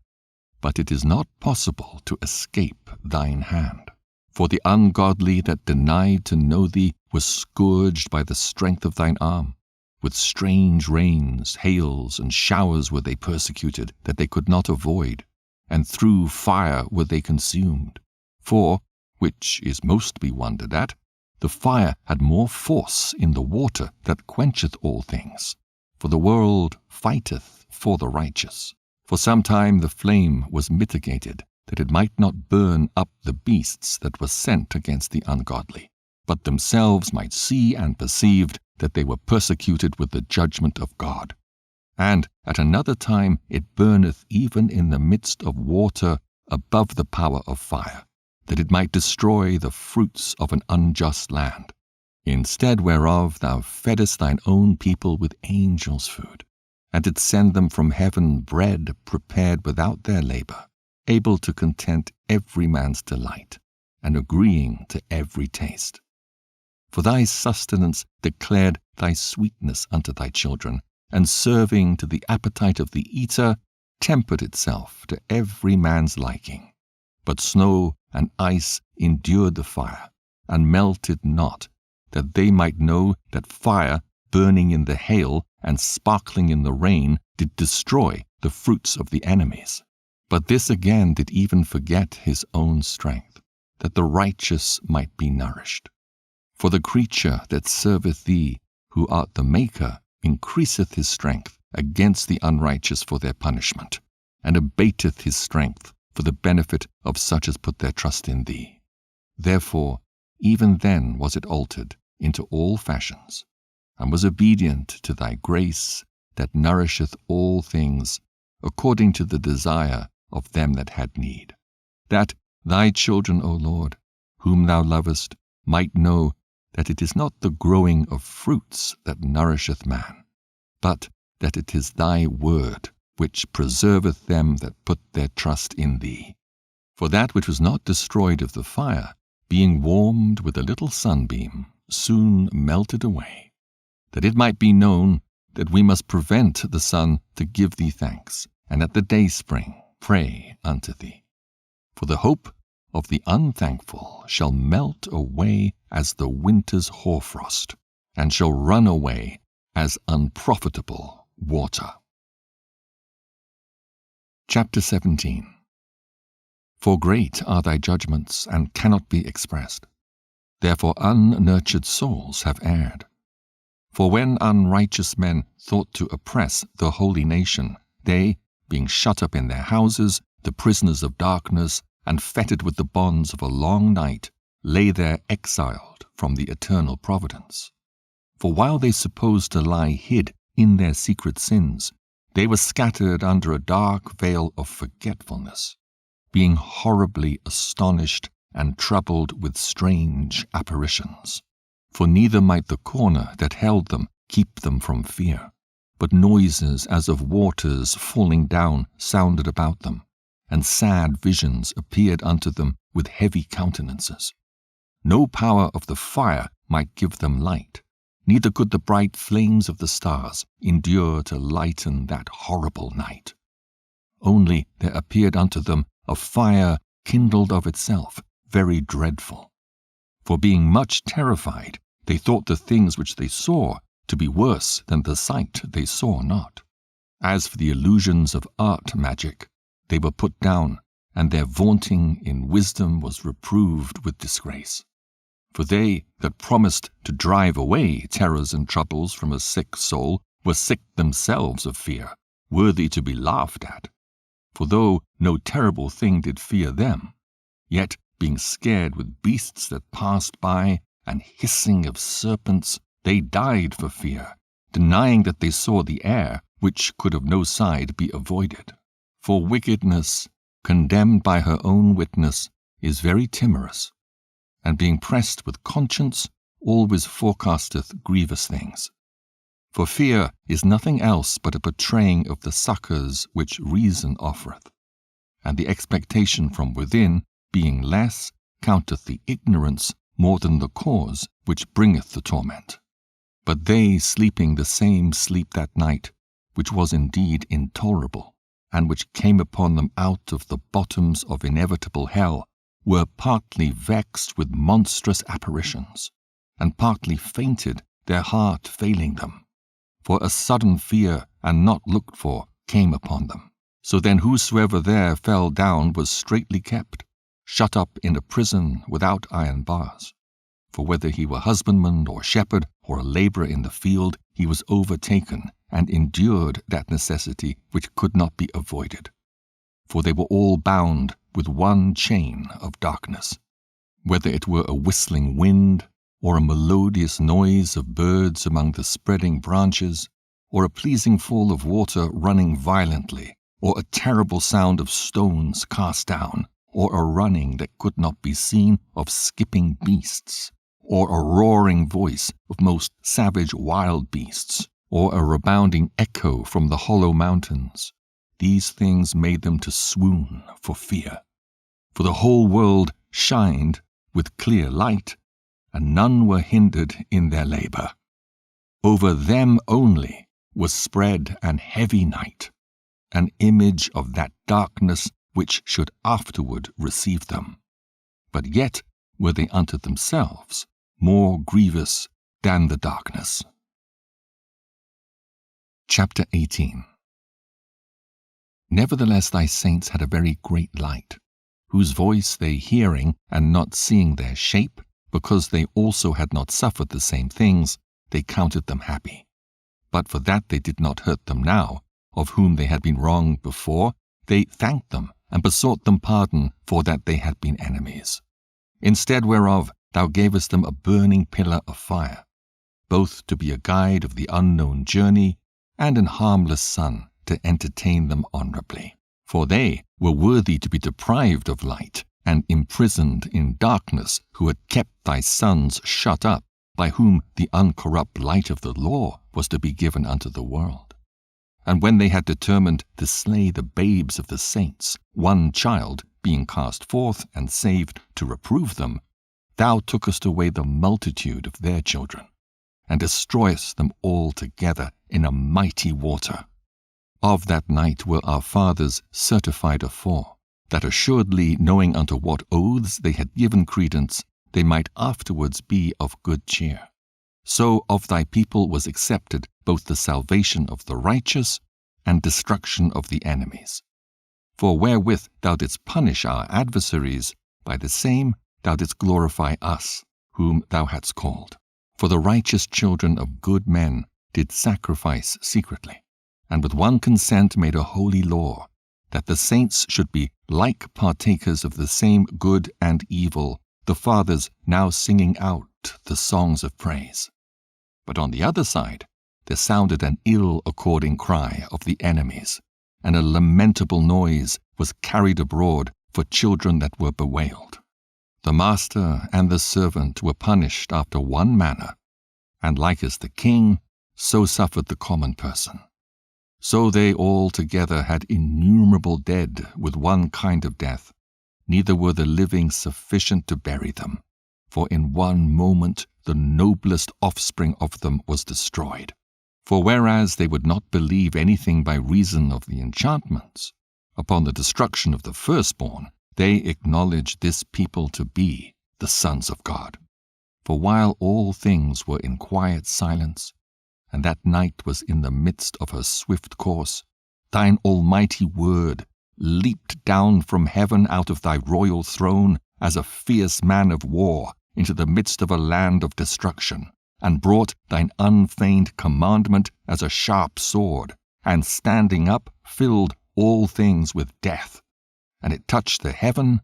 But it is not possible to escape thine hand. For the ungodly that denied to know thee was scourged by the strength of thine arm. With strange rains, hails, and showers were they persecuted, that they could not avoid, and through fire were they consumed. For, which is most to be wondered at, the fire had more force in the water that quencheth all things. For the world fighteth for the righteous. For some time the flame was mitigated, that it might not burn up the beasts that were sent against the ungodly, but themselves might see and perceived that they were persecuted with the judgment of God. And at another time it burneth even in the midst of water above the power of fire, that it might destroy the fruits of an unjust land. Instead whereof thou feddest thine own people with angels' food, and didst send them from heaven bread prepared without their labor, able to content every man's delight, and agreeing to every taste. For thy sustenance declared thy sweetness unto thy children, and serving to the appetite of the eater, tempered itself to every man's liking. But snow and ice endured the fire, and melted not, that they might know that fire burning in the hail and sparkling in the rain did destroy the fruits of the enemies. But this again did even forget his own strength, that the righteous might be nourished. For the creature that serveth thee, who art the Maker, increaseth his strength against the unrighteous for their punishment, and abateth his strength for the benefit of such as put their trust in thee. Therefore, even then was it altered into all fashions, and was obedient to thy grace that nourisheth all things, according to the desire of them that had need, that thy children, O Lord, whom thou lovest, might know that it is not the growing of fruits that nourisheth man, but that it is thy word which preserveth them that put their trust in thee. For that which was not destroyed of the fire, being warmed with a little sunbeam, soon melted away, that it might be known that we must prevent the sun to give thee thanks, and at the dayspring pray unto thee. For the hope of the unthankful shall melt away as the winter's hoarfrost, and shall run away as unprofitable water. Chapter 17. For great are thy judgments, and cannot be expressed. Therefore unnurtured souls have erred. For when unrighteous men thought to oppress the holy nation, they, being shut up in their houses, the prisoners of darkness, and fettered with the bonds of a long night, lay there exiled from the eternal providence. For while they supposed to lie hid in their secret sins, they were scattered under a dark veil of forgetfulness, being horribly astonished and troubled with strange apparitions. For neither might the corner that held them keep them from fear, but noises as of waters falling down sounded about them, and sad visions appeared unto them with heavy countenances. No power of the fire might give them light, neither could the bright flames of the stars endure to lighten that horrible night. Only there appeared unto them a fire kindled of itself, very dreadful. For being much terrified, they thought the things which they saw to be worse than the sight they saw not. As for the illusions of art magic, they were put down, and their vaunting in wisdom was reproved with disgrace. For they that promised to drive away terrors and troubles from a sick soul were sick themselves of fear, worthy to be laughed at. For though no terrible thing did fear them, yet being scared with beasts that passed by, and hissing of serpents, they died for fear, denying that they saw the air, which could of no side be avoided. For wickedness, condemned by her own witness, is very timorous, and being pressed with conscience, always forecasteth grievous things. For fear is nothing else but a betraying of the succours which reason offereth, and the expectation from within, being less, counteth the ignorance more than the cause which bringeth the torment. But they sleeping the same sleep that night, which was indeed intolerable, and which came upon them out of the bottoms of inevitable hell, were partly vexed with monstrous apparitions, and partly fainted, their heart failing them. For a sudden fear, and not looked for, came upon them. So then whosoever there fell down was straitly kept, shut up in a prison without iron bars. For whether he were husbandman or shepherd or a labourer in the field, he was overtaken, and endured that necessity which could not be avoided. For they were all bound with one chain of darkness, whether it were a whistling wind, or a melodious noise of birds among the spreading branches, or a pleasing fall of water running violently, or a terrible sound of stones cast down, or a running that could not be seen of skipping beasts, or a roaring voice of most savage wild beasts, or a rebounding echo from the hollow mountains. These things made them to swoon for fear. For the whole world shined with clear light, and none were hindered in their labour. Over them only was spread an heavy night, an image of that darkness which should afterward receive them. But yet were they unto themselves more grievous than the darkness. Chapter 18. Nevertheless thy saints had a very great light, whose voice they hearing and not seeing their shape, because they also had not suffered the same things, they counted them happy. But for that they did not hurt them now, of whom they had been wronged before, they thanked them and besought them pardon for that they had been enemies. Instead whereof thou gavest them a burning pillar of fire, both to be a guide of the unknown journey, and an harmless sun to entertain them honorably. For they were worthy to be deprived of light, and imprisoned in darkness, who had kept thy sons shut up, by whom the uncorrupt light of the law was to be given unto the world. And when they had determined to slay the babes of the saints, one child being cast forth and saved to reprove them, thou tookest away the multitude of their children, and destroyest them all together in a mighty water. Of that night were our fathers certified afore, that assuredly knowing unto what oaths they had given credence, they might afterwards be of good cheer. So of thy people was accepted both the salvation of the righteous and destruction of the enemies. For wherewith thou didst punish our adversaries, by the same thou didst glorify us, whom thou hadst called. For the righteous children of good men did sacrifice secretly, and with one consent made a holy law, that the saints should be like partakers of the same good and evil, the fathers now singing out the songs of praise. But on the other side there sounded an ill-according cry of the enemies, and a lamentable noise was carried abroad for children that were bewailed. The master and the servant were punished after one manner, and like as the king, so suffered the common person. So they all together had innumerable dead with one kind of death, neither were the living sufficient to bury them, for in one moment the noblest offspring of them was destroyed. For whereas they would not believe anything by reason of the enchantments, upon the destruction of the firstborn, they acknowledged this people to be the sons of God. For while all things were in quiet silence, and that night was in the midst of her swift course, thine almighty word leaped down from heaven out of thy royal throne as a fierce man of war into the midst of a land of destruction, and brought thine unfeigned commandment as a sharp sword, and standing up filled all things with death. And it touched the heaven,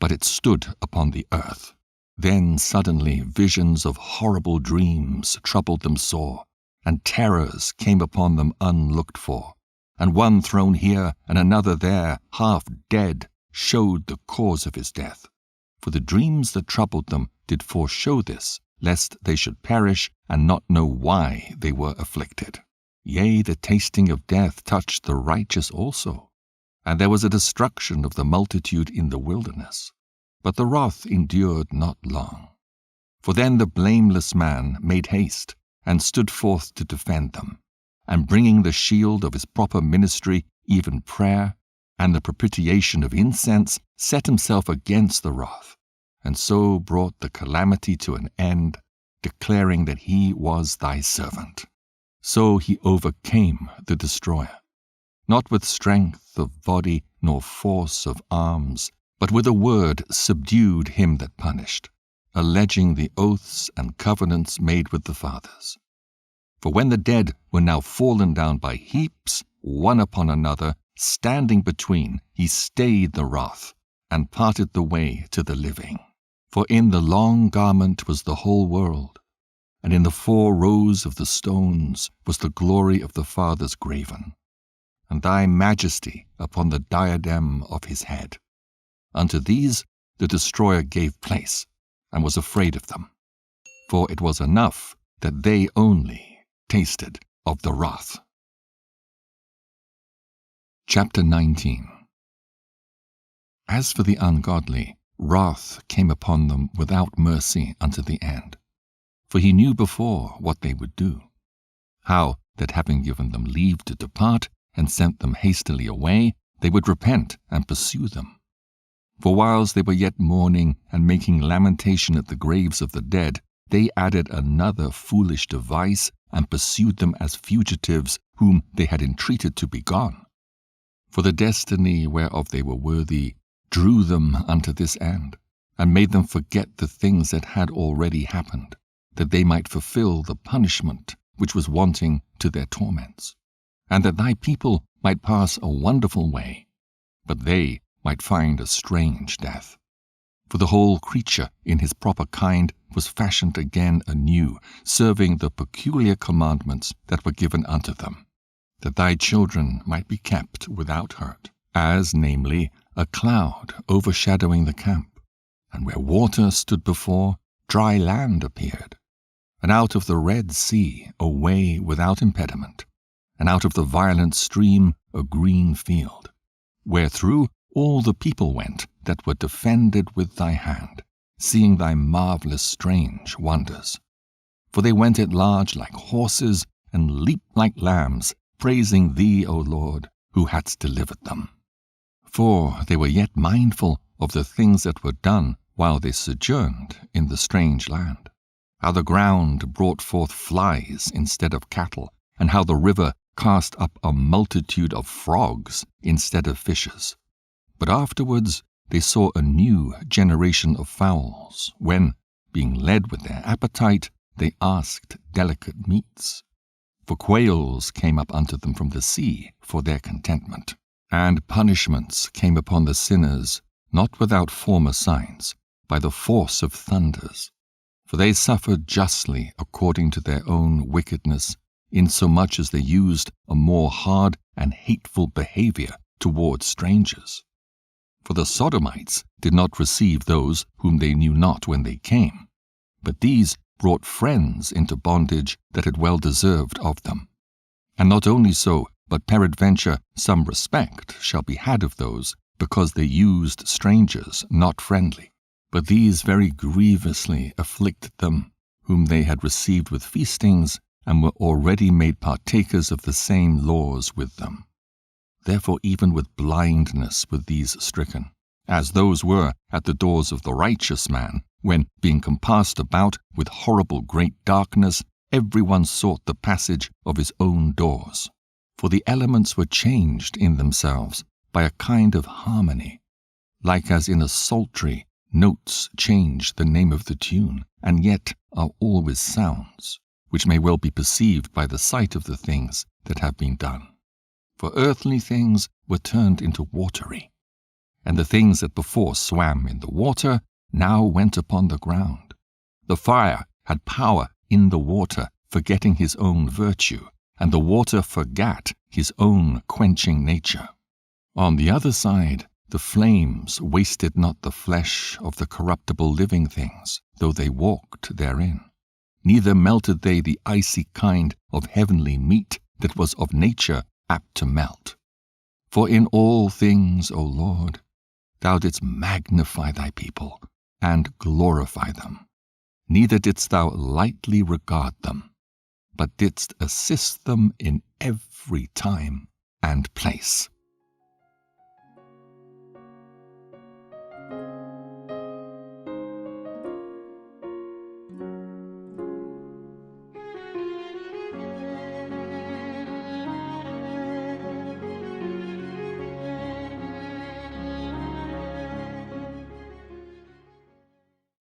but it stood upon the earth. Then suddenly visions of horrible dreams troubled them sore, and terrors came upon them unlooked for. And one thrown here and another there, half dead, showed the cause of his death. For the dreams that troubled them did foreshow this, lest they should perish and not know why they were afflicted. Yea, the tasting of death touched the righteous also, and there was a destruction of the multitude in the wilderness. But the wrath endured not long. For then the blameless man made haste, and stood forth to defend them, and bringing the shield of his proper ministry, even prayer, and the propitiation of incense, set himself against the wrath, and so brought the calamity to an end, declaring that he was thy servant. So he overcame the destroyer, not with strength of body nor force of arms, but with a word subdued him that punished, alleging the oaths and covenants made with the fathers. For when the dead were now fallen down by heaps, one upon another, standing between, he stayed the wrath, and parted the way to the living. For in the long garment was the whole world, and in the 4 rows of the stones was the glory of the fathers graven, and thy majesty upon the diadem of his head. Unto these the destroyer gave place, and was afraid of them. For it was enough that they only tasted of the wrath. Chapter 19. As for the ungodly, wrath came upon them without mercy unto the end. For he knew before what they would do, how that having given them leave to depart, and sent them hastily away, they would repent and pursue them. For whilst they were yet mourning and making lamentation at the graves of the dead, they added another foolish device and pursued them as fugitives whom they had entreated to be gone. For the destiny whereof they were worthy drew them unto this end, and made them forget the things that had already happened, that they might fulfill the punishment which was wanting to their torments, and that thy people might pass a wonderful way, but they might find a strange death. For the whole creature in his proper kind was fashioned again anew, serving the peculiar commandments that were given unto them, that thy children might be kept without hurt, as, namely, a cloud overshadowing the camp, and where water stood before, dry land appeared, and out of the Red Sea a way without impediment, and out of the violent stream a green field, wherethrough all the people went that were defended with thy hand, seeing thy marvellous strange wonders. For they went at large like horses, and leaped like lambs, praising thee, O Lord, who hadst delivered them. For they were yet mindful of the things that were done while they sojourned in the strange land, how the ground brought forth flies instead of cattle, and how the river cast up a multitude of frogs instead of fishes. But afterwards they saw a new generation of fowls, when, being led with their appetite, they asked delicate meats. For quails came up unto them from the sea for their contentment, and punishments came upon the sinners, not without former signs, by the force of thunders. For they suffered justly according to their own wickedness, insomuch as they used a more hard and hateful behavior towards strangers. For the Sodomites did not receive those whom they knew not when they came, but these brought friends into bondage that had well deserved of them. And not only so, but peradventure some respect shall be had of those, because they used strangers not friendly. But these very grievously afflicted them, whom they had received with feastings, and were already made partakers of the same laws with them. Therefore even with blindness were these stricken, as those were at the doors of the righteous man, when, being compassed about with horrible great darkness, every one sought the passage of his own doors. For the elements were changed in themselves by a kind of harmony, like as in a psaltery notes change the name of the tune, and yet are always sounds, which may well be perceived by the sight of the things that have been done. For earthly things were turned into watery, and the things that before swam in the water now went upon the ground. The fire had power in the water, forgetting his own virtue, and the water forgat his own quenching nature. On the other side, the flames wasted not the flesh of the corruptible living things, though they walked therein. Neither melted they the icy kind of heavenly meat that was of nature apt to melt. For in all things, O Lord, thou didst magnify thy people, and glorify them. Neither didst thou lightly regard them, but didst assist them in every time and place.